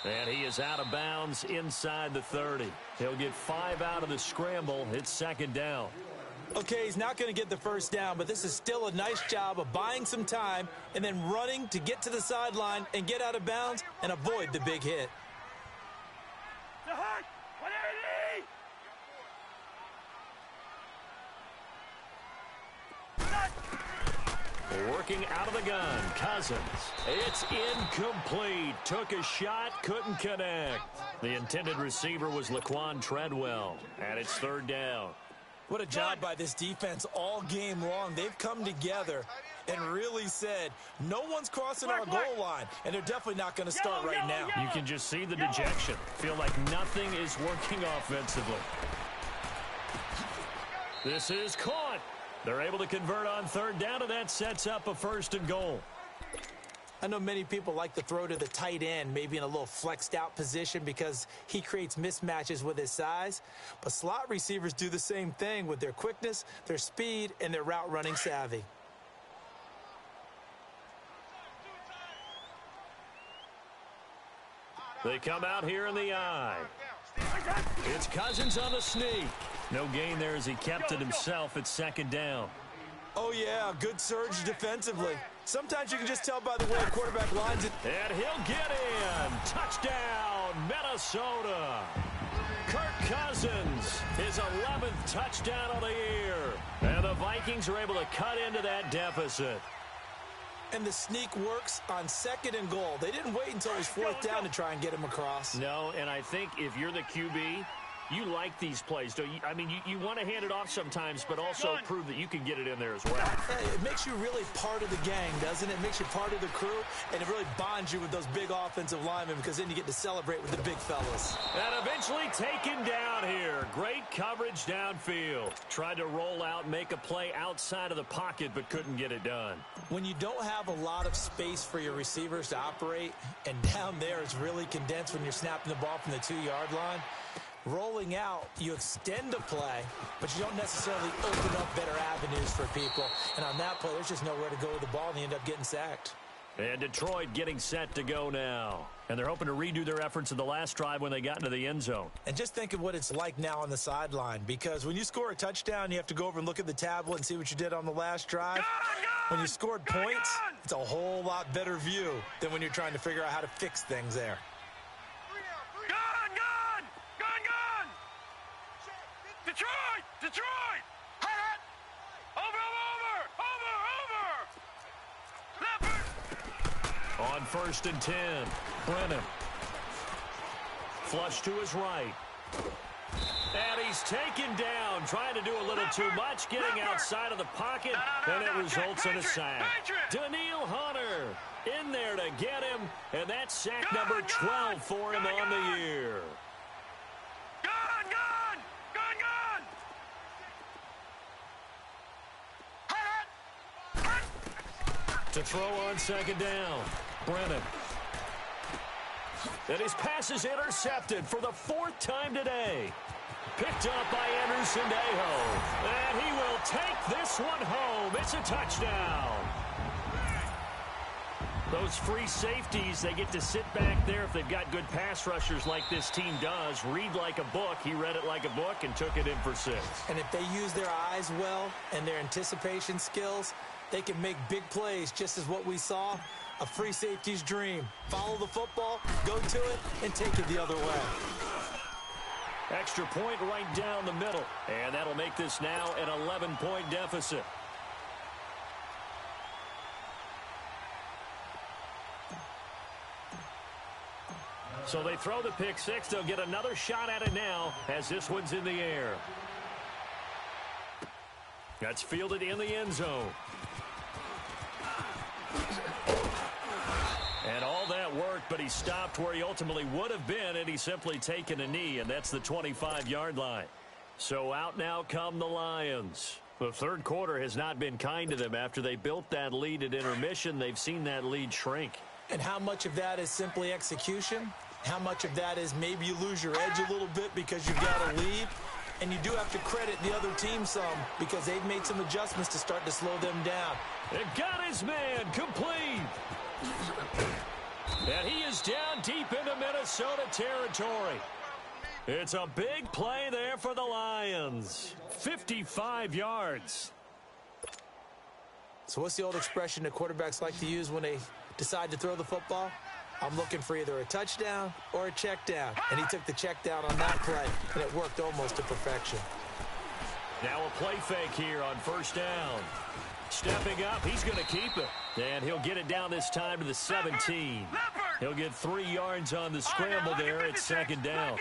[SPEAKER 4] And he is out of bounds inside the 30. He'll get 5 out of the scramble. It's second down.
[SPEAKER 5] Okay, he's not going to get the first down, but this is still a nice job of buying some time and then running to get to the sideline and get out of bounds and avoid the big hit.
[SPEAKER 4] Working out of the gun, Cousins. It's incomplete. Took a shot, couldn't connect. The intended receiver was Laquan Treadwell, and it's third down.
[SPEAKER 5] What a job by this defense all game long. They've come together and really said, no one's crossing our goal line, and they're definitely not going to start right now.
[SPEAKER 4] You can just see the dejection. Feel like nothing is working offensively. This is caught. They're able to convert on third down, and that sets up a first and goal.
[SPEAKER 5] I know many people like to throw to the tight end, maybe in a little flexed out position because he creates mismatches with his size. But slot receivers do the same thing with their quickness, their speed, and their route running savvy.
[SPEAKER 4] They come out here in the eye. It's Cousins on the sneak. No gain there as he kept it himself at second down.
[SPEAKER 5] Oh, yeah, good surge defensively. Sometimes you can just tell by the way a quarterback lines it.
[SPEAKER 4] And he'll get in. Touchdown, Minnesota. Kirk Cousins, his 11th touchdown of the year. And the Vikings are able to cut into that deficit.
[SPEAKER 5] And the sneak works on second and goal. They didn't wait until it was fourth down to try and get him across.
[SPEAKER 4] No, and I think if you're the QB, you like these plays, don't you? I mean, you want to hand it off sometimes, but also prove that you can get it in there as well.
[SPEAKER 5] It makes you really part of the gang, doesn't it? It makes you part of the crew, and it really bonds you with those big offensive linemen because then you get to celebrate with the big fellas.
[SPEAKER 4] And eventually taken down here. Great coverage downfield. Tried to roll out, make a play outside of the pocket, but couldn't get it done.
[SPEAKER 5] When you don't have a lot of space for your receivers to operate, and down there it's really condensed when you're snapping the ball from the 2-yard line, rolling out, you extend a play, but you don't necessarily open up better avenues for people. And on that play, there's just nowhere to go with the ball, and they end up getting sacked.
[SPEAKER 4] And Detroit getting set to go now. And they're hoping to redo their efforts in the last drive when they got into the end zone.
[SPEAKER 5] And just think of what it's like now on the sideline, because when you score a touchdown, you have to go over and look at the tablet and see what you did on the last drive. When you scored points, it's a whole lot better view than when you're trying to figure out how to fix things there.
[SPEAKER 3] Detroit! Over!
[SPEAKER 4] On 1st and 10, Brennan. Flush to his right. And he's taken down, trying to do a little too much, getting outside of the pocket, and it results in a sack. Daniil Hunter in there to get him, and that's sack number 12 for him on the year. To throw on 2nd down, Brennan. And his pass is intercepted for the 4th time today. Picked up by Anderson Aho. And he will take this one home. It's a touchdown. Those free safeties, they get to sit back there if they've got good pass rushers like this team does. Read like a book. He read it like a book and took it in for 6.
[SPEAKER 5] And if they use their eyes well and their anticipation skills, they can make big plays, just as what we saw, a free safety's dream. Follow the football, go to it, and take it the other way.
[SPEAKER 4] Extra point right down the middle, and that'll make this now an 11-point deficit. So they throw the pick 6. They'll get another shot at it now as this one's in the air. That's fielded in the end zone. And all that worked, but he stopped where he ultimately would have been, and he's simply taken a knee, and that's the 25-yard line. So out now come the Lions. The third quarter has not been kind to them. After they built that lead at intermission, they've seen that lead shrink.
[SPEAKER 5] And how much of that is simply execution? How much of that is maybe you lose your edge a little bit because you've got a lead? And you do have to credit the other team some because they've made some adjustments to start to slow them down.
[SPEAKER 4] It got his man complete. And he is down deep into Minnesota territory. It's a big play there for the Lions. 55 yards.
[SPEAKER 5] So what's the old expression that quarterbacks like to use when they decide to throw the football? I'm looking for either a touchdown or a check down. And he took the check down on that play, and it worked almost to perfection.
[SPEAKER 4] Now a play fake here on 1st down. Stepping up, he's going to keep it. And he'll get it down this time to the 17. He'll get 3 yards on the scramble there at 2nd down.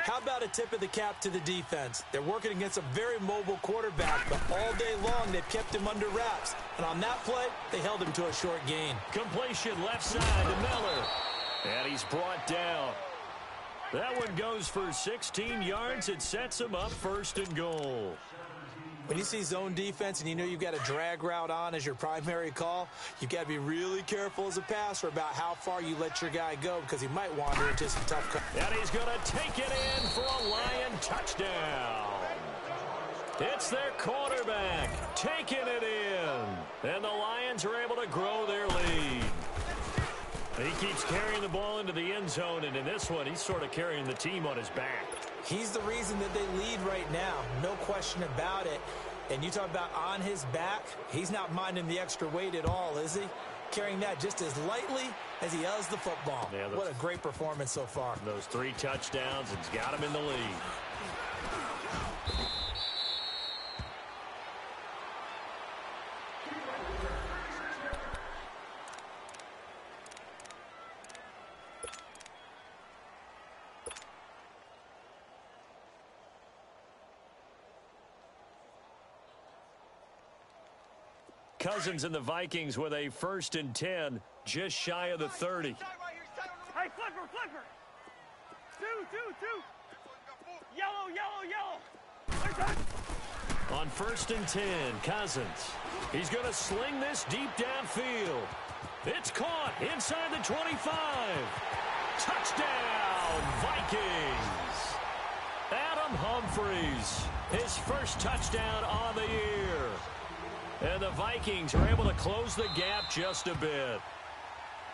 [SPEAKER 5] How about a tip of the cap to the defense? They're working against a very mobile quarterback, but all day long they've kept him under wraps. And on that play, they held him to a short gain.
[SPEAKER 4] Completion left side to Miller. And he's brought down. That one goes for 16 yards. It sets him up 1st and goal.
[SPEAKER 5] When you see zone defense and you know you've got a drag route on as your primary call, you've got to be really careful as a passer about how far you let your guy go because he might wander into some tough coverage.
[SPEAKER 4] And he's going to take it in for a Lion touchdown. It's their quarterback taking it in. And the Lions are able to grow their lead. He keeps carrying the ball into the end zone, and in this one, he's sort of carrying the team on his back.
[SPEAKER 5] He's the reason that they lead right now, no question about it. And you talk about on his back, he's not minding the extra weight at all, is he? Carrying that just as lightly as he does the football. Yeah, what a great performance so far.
[SPEAKER 4] Those 3 touchdowns, it's got him in the lead. Cousins and the Vikings with a 1st and 10, just shy of the 30.
[SPEAKER 3] Hey, flipper! 2. Yellow.
[SPEAKER 4] On 1st and 10, Cousins. He's going to sling this deep downfield. It's caught inside the 25. Touchdown, Vikings. Humphries, his first touchdown on the year. And the Vikings are able to close the gap just a bit.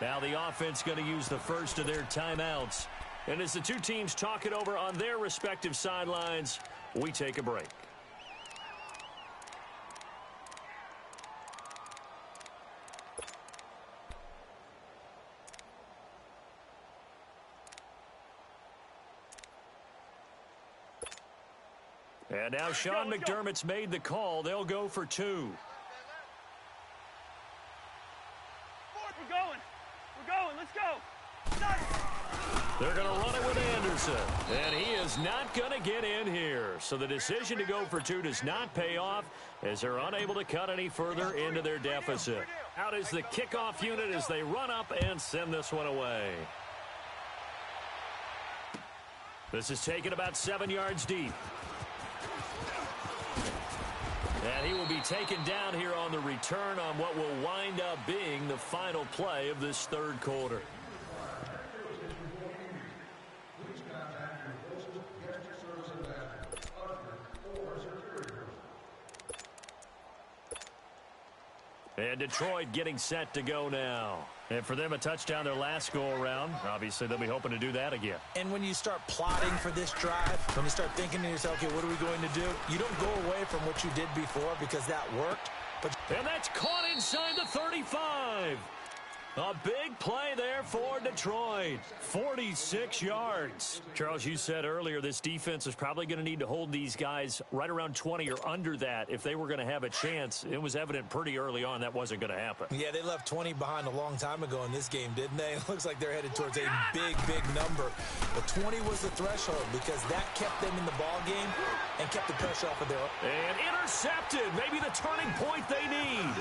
[SPEAKER 4] Now the offense going to use the first of their timeouts. And as the two teams talk it over on their respective sidelines, we take a break. And now Sean McDermott's made the call. They'll go for two.
[SPEAKER 3] We're going, let's go.
[SPEAKER 4] They're going to run it with Anderson, and he is not going to get in here. So the decision to go for two does not pay off as they're unable to cut any further into their deficit. Out is the kickoff unit as they run up and send this one away. This is taken about 7 yards deep. And he will be taken down here on the return on what will wind up being the final play of this third quarter. And Detroit getting set to go now. And for them, a touchdown their last go-around. Obviously, they'll be hoping to do that again.
[SPEAKER 5] And when you start plotting for this drive, when you start thinking to yourself, okay, what are we going to do? You don't go away from what you did before because that worked.
[SPEAKER 4] And that's caught inside the 35. A big play there for Detroit. 46 yards. Charles, you said earlier this defense is probably going to need to hold these guys right around 20 or under that if they were going to have a chance. It was evident pretty early on that wasn't going to happen.
[SPEAKER 5] Yeah, they left 20 behind a long time ago in this game, didn't they? It looks like they're headed towards a big, big number. But 20 was the threshold because that kept them in the ball game and kept the pressure off of their...
[SPEAKER 4] And intercepted. Maybe the turning point they need.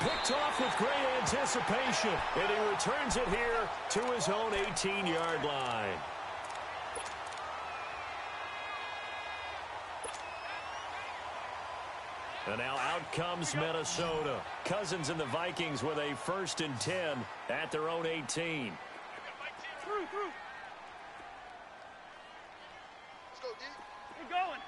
[SPEAKER 4] Picked off with great anticipation. And he returns it here to his own 18-yard line. And now out comes Minnesota. Cousins and the Vikings with a 1st and 10 at their own 18.
[SPEAKER 3] Through.
[SPEAKER 2] Let's go, D.
[SPEAKER 3] We're going.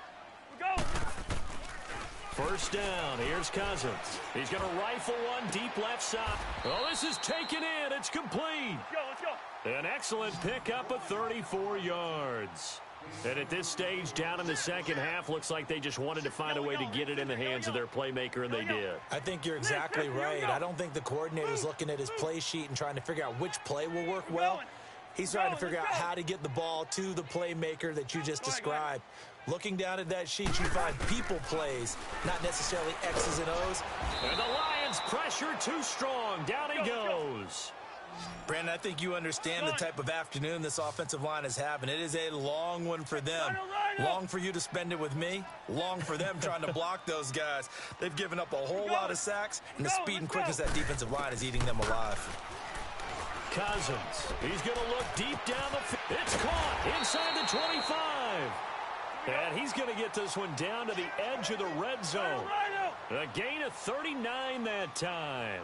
[SPEAKER 4] First down. Here's Cousins. He's going to rifle one deep left side. Oh, this is taken in. It's complete.
[SPEAKER 3] Let's go.
[SPEAKER 4] An excellent pickup of 34 yards. And at this stage, down in the second half, looks like they just wanted to find a way to get it in the hands of their playmaker, and they did.
[SPEAKER 5] I think you're exactly right. I don't think the coordinator's looking at his play sheet and trying to figure out which play will work well. He's trying to figure out how to get the ball to the playmaker that you just described. Looking down at that sheet, you find people plays, not necessarily X's and O's.
[SPEAKER 4] And the Lions pressure too strong. Down he goes.
[SPEAKER 5] Brandon, I think you understand the type of afternoon this offensive line is having. It is a long one for them. Long for you to spend it with me. Long for them trying to block those guys. They've given up a whole lot of sacks, and the speed and quickness of that defensive line is eating them alive.
[SPEAKER 4] Cousins. He's going to look deep down the field. It's caught inside the 25. And he's going to get this one down to the edge of the red zone. A gain of 39 that time.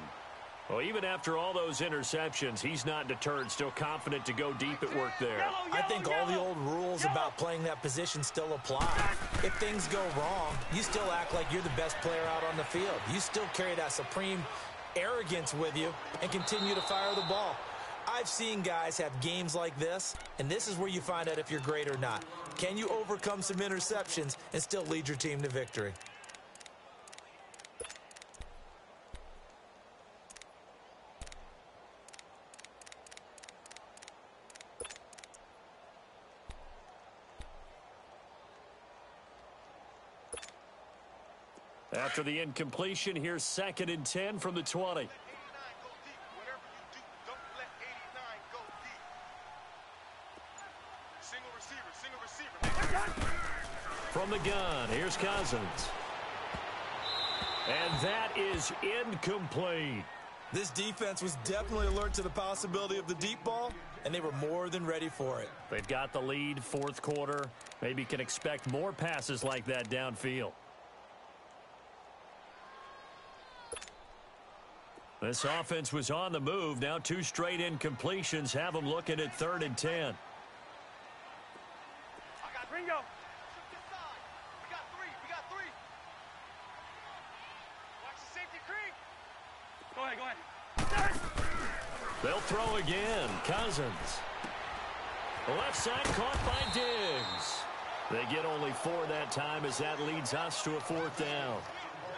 [SPEAKER 4] Well, even after all those interceptions, he's not deterred, still confident to go deep at work there.
[SPEAKER 5] I think all the old rules about playing that position still apply. If things go wrong, you still act like you're the best player out on the field. You still carry that supreme arrogance with you and continue to fire the ball. I've seen guys have games like this, and this is where you find out if you're great or not. Can you overcome some interceptions and still lead your team to victory?
[SPEAKER 4] After the incompletion, here's 2nd and 10 from the 20. From the gun, here's Cousins. And that is incomplete.
[SPEAKER 5] This defense was definitely alert to the possibility of the deep ball, and they were more than ready for it.
[SPEAKER 4] They've got the lead, 4th quarter. Maybe can expect more passes like that downfield. This offense was on the move. Now 2 straight incompletions have them looking at 3rd and 10.
[SPEAKER 3] Ringo.
[SPEAKER 4] throw again. Cousins. The left side caught by Diggs. They get only 4 that time as that leads us to a 4th down.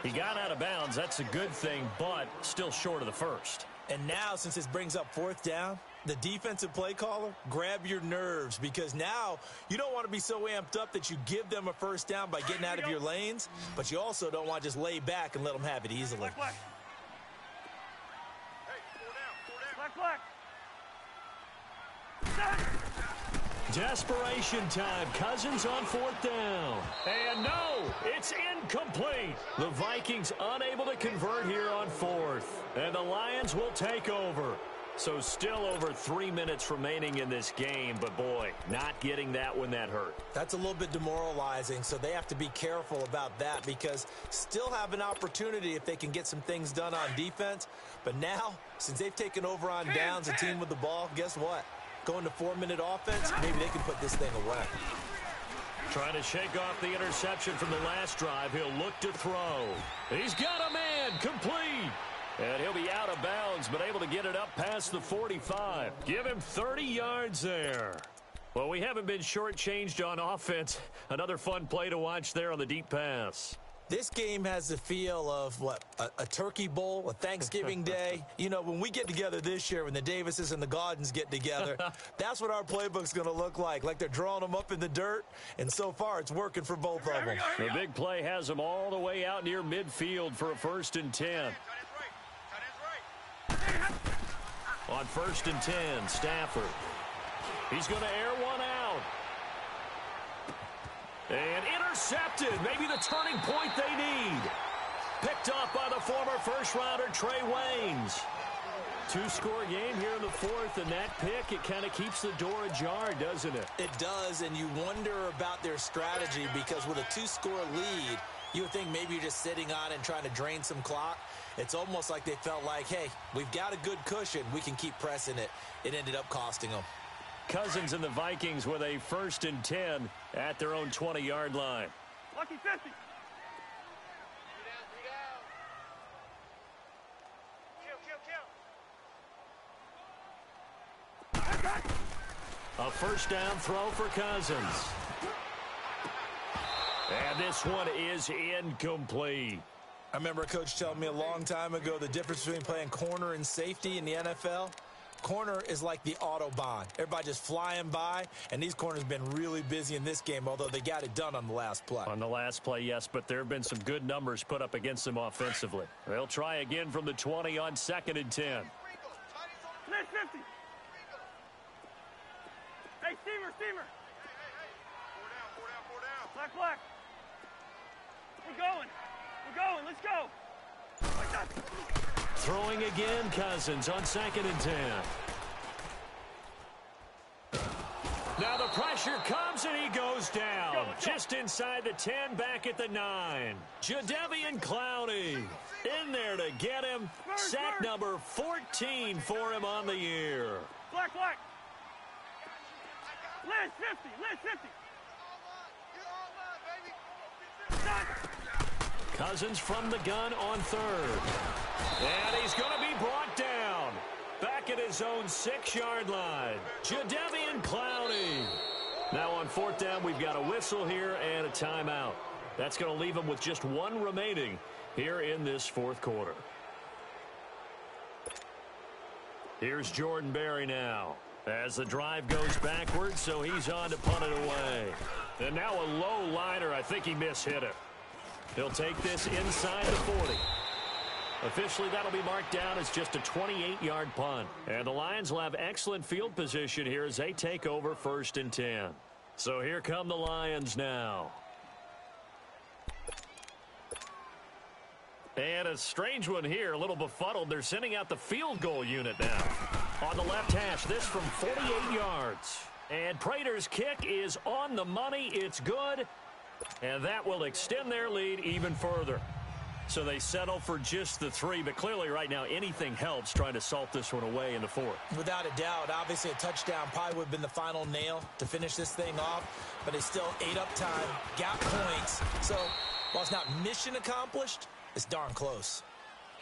[SPEAKER 4] He got out of bounds. That's a good thing, but still short of the first.
[SPEAKER 5] And now, since this brings up 4th down, the defensive play caller, grab your nerves, because now you don't want to be so amped up that you give them a 1st down by getting out of your lanes, but you also don't want to just lay back and let them have it easily.
[SPEAKER 3] Black, black. Hey, 4 down. Black, black.
[SPEAKER 4] Desperation time. Cousins on 4th down. And no, it's incomplete. The Vikings unable to convert here on 4th. And the Lions will take over. So still over 3 minutes remaining in this game. But, boy, not getting that when that hurt.
[SPEAKER 5] That's a little bit demoralizing, so they have to be careful about that because still have an opportunity if they can get some things done on defense. But now, since they've taken over on downs, a team with the ball, guess what? Going to 4-minute offense, maybe they can put this thing away.
[SPEAKER 4] Trying to shake off the interception from the last drive. He'll look to throw. He's got a man, complete. And he'll be out of bounds, but able to get it up past the 45. Give him 30 yards there. Well, we haven't been shortchanged on offense. Another fun play to watch there on the deep pass.
[SPEAKER 5] This game has the feel of, what, a turkey bowl, a Thanksgiving day. You know, when we get together this year, when the Davises and the Gaudens get together, that's what our playbook's going to look like they're drawing them up in the dirt, and so far it's working for both of them.
[SPEAKER 4] The big play has them all the way out near midfield for a 1st and 10. On 1st and 10, Stafford. He's going to air one out. And intercepted. Maybe the turning point they need. Picked off by the former first-rounder Trey Waynes. 2-score game here in the 4th, and that pick, it kind of keeps the door ajar, doesn't it?
[SPEAKER 5] It does, and you wonder about their strategy because with a 2-score lead, you would think maybe you're just sitting on it and trying to drain some clock. It's almost like they felt like, hey, we've got a good cushion. We can keep pressing it. It ended up costing them.
[SPEAKER 4] Cousins and the Vikings with a 1st and 10 at their own 20-yard line.
[SPEAKER 3] Lucky 50.
[SPEAKER 4] A 1st down throw for Cousins. And this one is incomplete.
[SPEAKER 5] I remember a coach telling me a long time ago the difference between playing corner and safety in the NFL. Corner is like the Autobahn. Everybody just flying by, and these corners have been really busy in this game, although they got it done on the last play.
[SPEAKER 4] On the last play, yes, but there have been some good numbers put up against them offensively. They'll try again from the 20 on 2nd and 10.
[SPEAKER 3] Net 50. Hey, steamer. Four down. Black. We're going. Let's go. Like that.
[SPEAKER 4] Throwing again, Cousins on 2nd and 10. Now the pressure comes and he goes down. Just inside the 10, back at the 9. Jadeveon Clowney in there to get him. Sack number 14 for him on the year.
[SPEAKER 3] Black. Liz 50.
[SPEAKER 4] Cousins from the gun on 3rd. And he's going to be brought down. Back at his own 6-yard line. Jadeveon Clowney. Now on 4th down, we've got a whistle here and a timeout. That's going to leave him with just 1 remaining here in this 4th quarter. Here's Jordan Berry now. As the drive goes backwards, so he's on to punt it away. And now a low liner. I think he mishit it. He'll take this inside the 40. Officially, that'll be marked down as just a 28-yard punt. And the Lions will have excellent field position here as they take over 1st and 10. So here come the Lions now. And a strange one here, a little befuddled. They're sending out the field goal unit now. On the left hash, this from 48 yards. And Prater's kick is on the money. It's good. And that will extend their lead even further. So they settle for just the 3, but clearly right now anything helps trying to salt this one away in the 4th.
[SPEAKER 5] Without a doubt, obviously a touchdown probably would have been the final nail to finish this thing off, but they still ate up time, got points. So while it's not mission accomplished, it's darn close.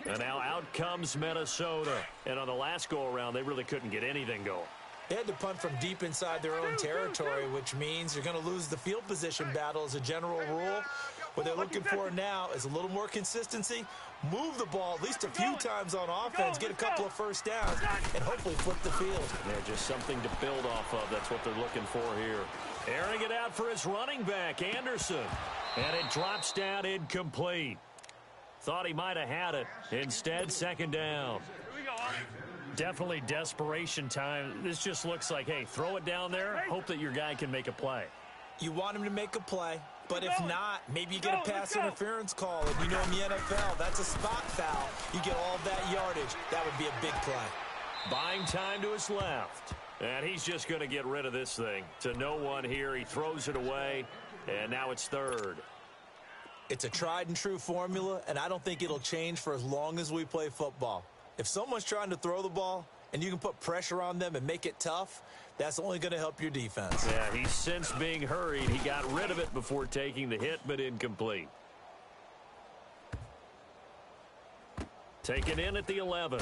[SPEAKER 4] And now out comes Minnesota. And on the last go-around, they really couldn't get anything going.
[SPEAKER 5] They had to punt from deep inside their own territory, which means you're going to lose the field position battle as a general rule. What they're looking for now is a little more consistency, move the ball at least a few times on offense, get a couple of first downs, and hopefully flip the field.
[SPEAKER 4] Yeah, just something to build off of. That's what they're looking for here. Airing it out for his running back, Anderson. And it drops down incomplete. Thought he might have had it. Instead, second down.
[SPEAKER 3] Here we go,
[SPEAKER 4] Definitely desperation time. This just looks like, hey, throw it down there, hope that your guy can make a play.
[SPEAKER 5] You want him to make a play, but if not, maybe you get a pass interference call. And you know in the NFL, that's a spot foul. You get all that yardage. That would be a big play.
[SPEAKER 4] Buying time to his left. And he's just going to get rid of this thing. To no one here. He throws it away, and now it's third.
[SPEAKER 5] It's a tried and true formula, and I don't think it'll change for as long as we play football. If someone's trying to throw the ball and you can put pressure on them and make it tough, that's only going to help your defense.
[SPEAKER 4] Yeah, he's since being hurried. He got rid of it before taking the hit, but incomplete. Taken in at the 11.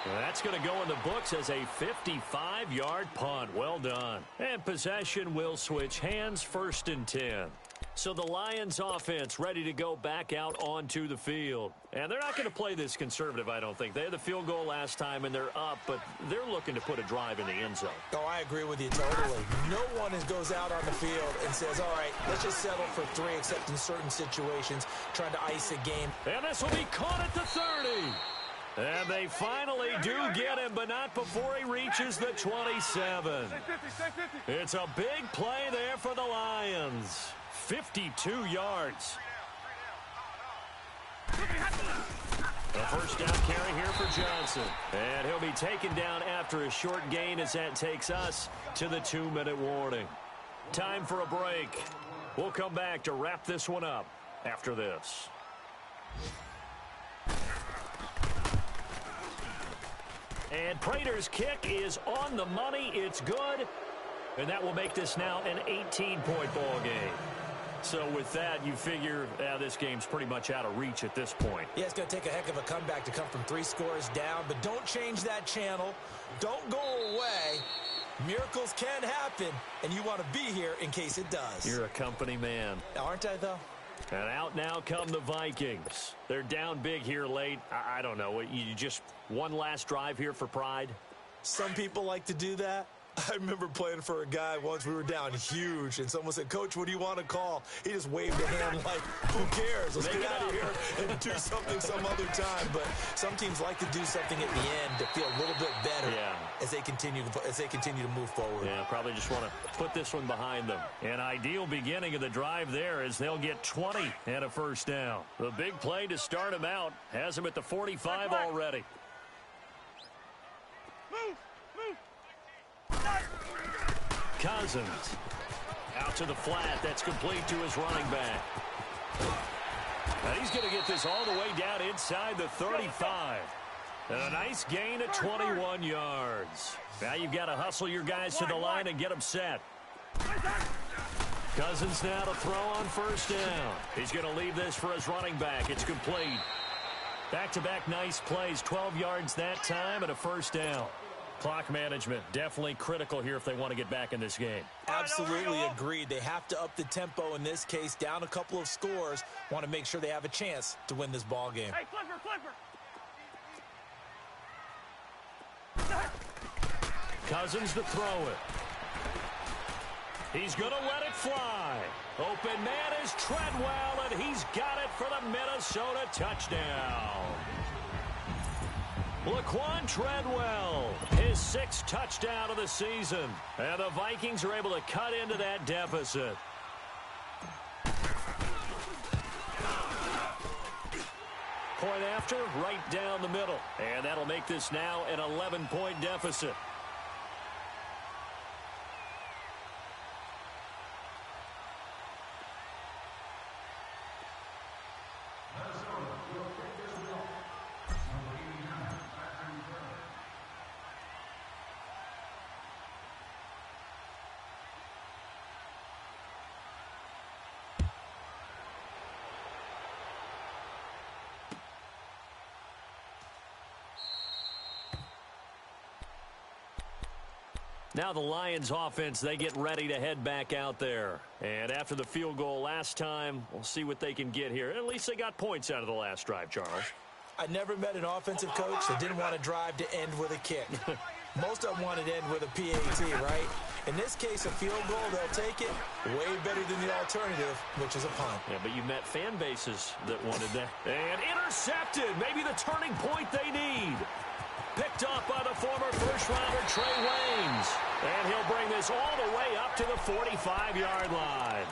[SPEAKER 4] That's going to go in the books as a 55-yard punt. Well done. And possession will switch hands, 1st and 10. So the Lions offense ready to go back out onto the field. And they're not going to play this conservative, I don't think. They had the field goal last time, and they're up, but they're looking to put a drive in the end zone.
[SPEAKER 5] Oh, I agree with you totally. No one goes out on the field and says, all right, let's just settle for 3, except in certain situations, trying to ice a game.
[SPEAKER 4] And this will be caught at the 30. And they finally do get him, but not before he reaches the 27. It's a big play there for the Lions. 52 yards. A first down carry here for Johnson. And he'll be taken down after a short gain as that takes us to the 2-minute warning. Time for a break. We'll come back to wrap this one up after this. And Prater's kick is on the money. It's good. And that will make this now an 18-point ball game. So with that, you figure this game's pretty much out of reach at this point.
[SPEAKER 5] Yeah, it's going to take a heck of a comeback to come from 3 scores down. But don't change that channel. Don't go away. Miracles can happen, and you want to be here in case it does.
[SPEAKER 4] You're a company man.
[SPEAKER 5] Aren't I, though?
[SPEAKER 4] And out now come the Vikings. They're down big here late. I don't know. You just one last drive here for pride?
[SPEAKER 5] Some people like to do that. I remember playing for a guy once. We were down huge, and someone said, Coach, what do you want to call? He just waved a hand like, who cares? Let's get out of here and do something some other time. But some teams like to do something at the end to feel a little bit better as they continue to move forward.
[SPEAKER 4] Yeah, probably just want to put this one behind them. An ideal beginning of the drive there as they'll get 20 and a first down. The big play to start him out has him at the 45 already.
[SPEAKER 3] Move!
[SPEAKER 4] Cousins out to the flat. That's complete to his running back. And he's going to get this all the way down inside the 35. And a nice gain of 21 yards. Now you've got to hustle your guys to the line and get them set. Cousins now to throw on first down. He's going to leave this for his running back. It's complete. Back-to-back nice plays. 12 yards that time and a first down. Clock management definitely critical here if they want to get back in this game.
[SPEAKER 5] Absolutely agreed. They have to up the tempo in this case, down a couple of scores. Want to make sure they have a chance to win this ball game.
[SPEAKER 3] Hey, flipper!
[SPEAKER 4] Cousins to throw it. He's going to let it fly. Open man is Treadwell, and he's got it for the Minnesota touchdown. Laquan Treadwell, his 6th touchdown of the season. And the Vikings are able to cut into that deficit. Point after, right down the middle. And that'll make this now an 11-point deficit. Now the Lions offense, they get ready to head back out there. And after the field goal last time, we'll see what they can get here. At least they got points out of the last drive, Charles.
[SPEAKER 5] I never met an offensive coach that didn't want to drive to end with a kick. Most of them wanted to end with a PAT, right? In this case, a field goal, they'll take it way better than the alternative, which is a punt.
[SPEAKER 4] Yeah, but you met fan bases that wanted that. And intercepted, maybe the turning point they need. Picked up by the former first-rounder Trey Waynes. And he'll bring this all the way up to the 45-yard line.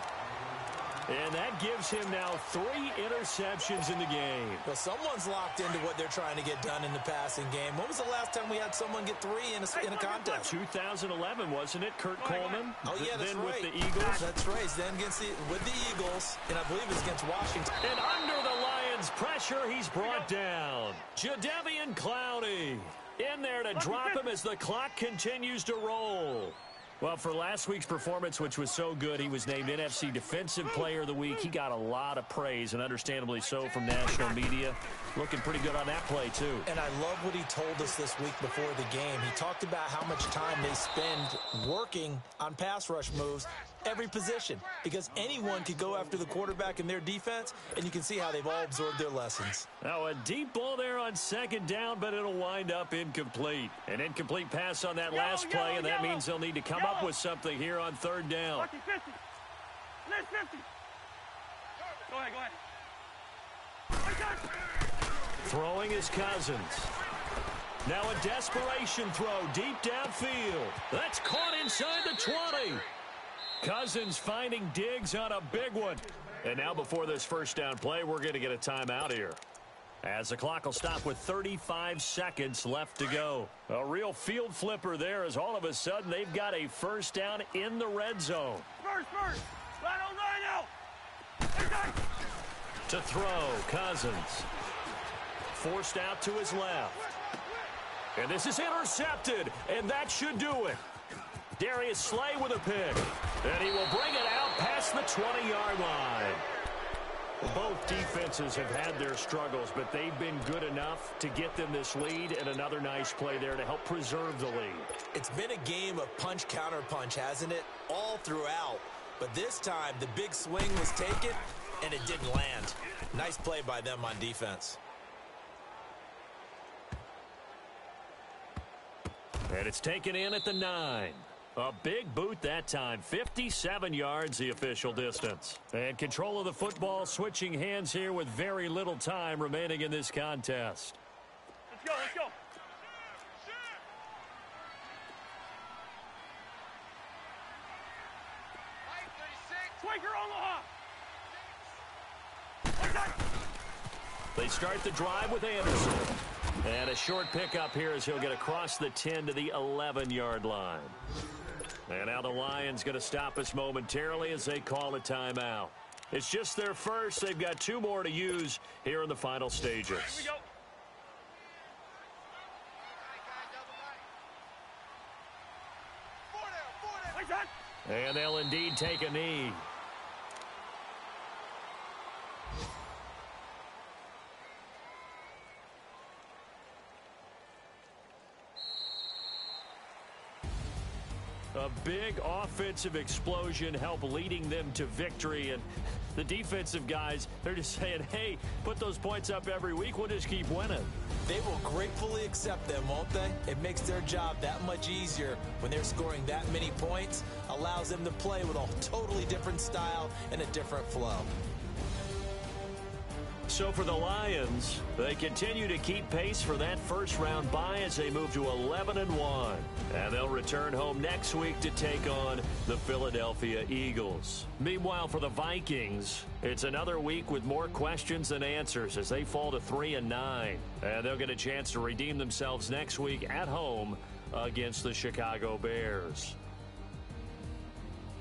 [SPEAKER 4] And that gives him now 3 interceptions in the game.
[SPEAKER 5] Well, someone's locked into what they're trying to get done in the passing game. When was the last time we had someone get 3 in a contest?
[SPEAKER 4] 2011, wasn't it? Kurt Coleman?
[SPEAKER 5] Oh, yeah, that's
[SPEAKER 4] then
[SPEAKER 5] right.
[SPEAKER 4] with the Eagles.
[SPEAKER 5] That's right. Then with the Eagles, and I believe it's against Washington.
[SPEAKER 4] And under the Lions' pressure, he's brought down. Jadeveon Clowney in there to drop him as the clock continues to roll. Well, for last week's performance, which was so good, he was named NFC Defensive Player of the Week. He got a lot of praise, and understandably so, from national media. Looking pretty good on that play, too.
[SPEAKER 5] And I love what he told us this week before the game. He talked about how much time they spend working on pass rush moves, every position, because anyone could go after the quarterback in their defense, and you can see how they've all absorbed their lessons.
[SPEAKER 4] Now, a deep ball there on second down, but it'll wind up incomplete. An incomplete pass on that last play, and that means they'll need to come up with something here on third down.
[SPEAKER 3] 50. Let's 50. Go ahead.
[SPEAKER 4] Throwing is Cousins. Now a desperation throw deep downfield. That's caught inside the 20. Cousins finding Diggs on a big one. And now before this first down play, we're going to get a timeout here, as the clock will stop with 35 seconds left to go. A real field flipper there, as all of a sudden they've got a first down in the red zone.
[SPEAKER 3] First. Line out.
[SPEAKER 4] To throw, Cousins. Forced out to his left. And this is intercepted, and that should do it. Darius Slay with a pick. And he will bring it out past the 20-yard line. Both defenses have had their struggles, but they've been good enough to get them this lead, and another nice play there to help preserve the lead.
[SPEAKER 5] It's been a game of punch-counter-punch, hasn't it? All throughout. But this time, the big swing was taken, and it didn't land. Nice play by them on defense.
[SPEAKER 4] And it's taken in at the 9. A big boot that time. 57 yards, the official distance. And control of the football switching hands here with very little time remaining in this contest.
[SPEAKER 3] Let's go. Quaker Omaha.
[SPEAKER 4] They start the drive with Anderson. And a short pickup here as he'll get across the 10 to the 11-yard line. And now the Lions going to stop us momentarily as they call a timeout. It's just their first. They've got 2 more to use here in the final stages.
[SPEAKER 3] Here we go.
[SPEAKER 4] And they'll indeed take a knee. A big offensive explosion helped leading them to victory. And the defensive guys, they're just saying, hey, put those points up every week. We'll just keep winning.
[SPEAKER 5] They will gratefully accept them, won't they? It makes their job that much easier when they're scoring that many points. Allows them to play with a totally different style and a different flow.
[SPEAKER 4] So for the Lions, they continue to keep pace for that first-round bye as they move to 11-1. And they'll return home next week to take on the Philadelphia Eagles. Meanwhile, for the Vikings, it's another week with more questions than answers as they fall to 3-9. And they'll get a chance to redeem themselves next week at home against the Chicago Bears.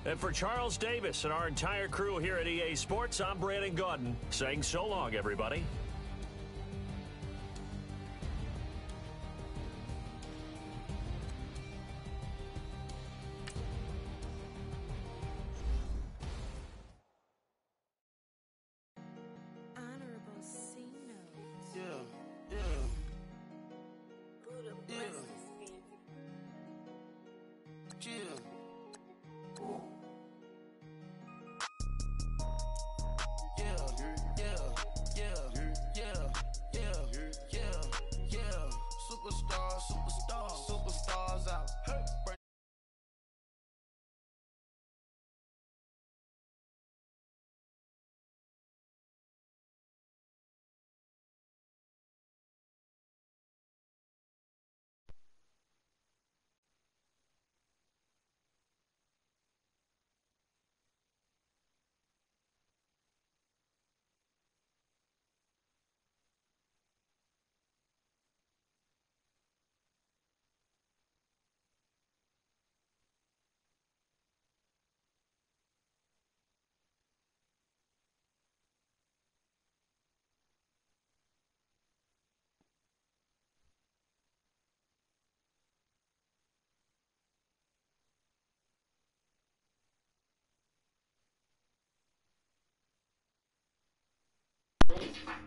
[SPEAKER 4] And for Charles Davis and our entire crew here at EA Sports, I'm Brandon Gaudin saying so long, everybody.
[SPEAKER 1] Honorable C notes.
[SPEAKER 2] Yeah.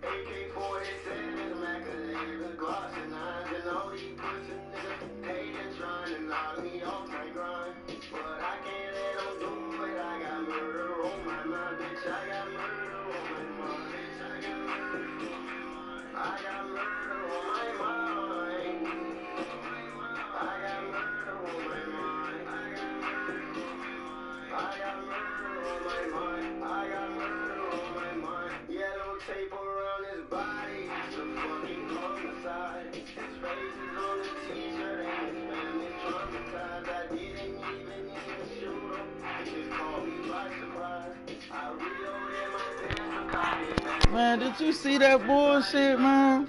[SPEAKER 6] AK-47, Mac-11, Glocks and 9s, and all these pussy niggas hating, trying to knock me off my grind. But I can't let them do it. I got murder on my mind, bitch. I got murder on my mind, bitch. I got murder on my mind. I got murder on my mind. I got murder on my mind. I got murder on my mind. Yellow tape around his body. It's a fucking homicide. His face is on the t-shirt and his family's traumatized. I didn't even shoot him. He just caught me by surprise. I reloaded my pants and copied back.
[SPEAKER 7] Man, did you see that bullshit, man?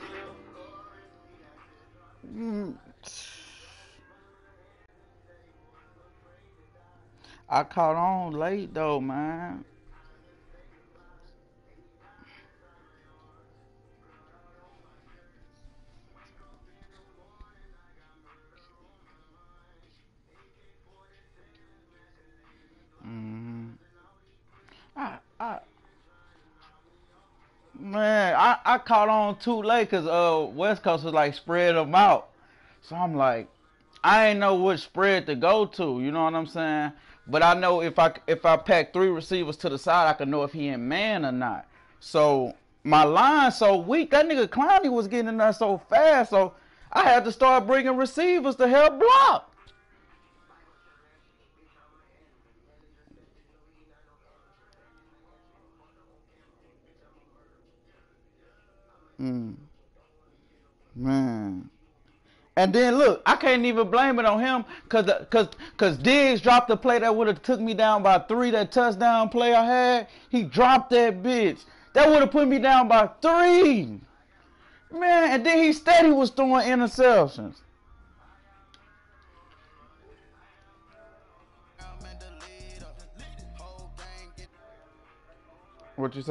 [SPEAKER 7] I caught on late though, man. Man, I caught on too late because West Coast was like spread them out. So I'm like, I ain't know which spread to go to, you know what I'm saying? But I know if I pack 3 receivers to the side, I can know if he in man or not. So my line so weak, that nigga Clowney was getting in there so fast, so I had to start bringing receivers to help block. Man. And then look, I can't even blame it on him cause Diggs dropped the play that would have took me down by 3, that touchdown play I had. He dropped that bitch. That would have put me down by 3. Man, and then he steady was throwing interceptions. What you say?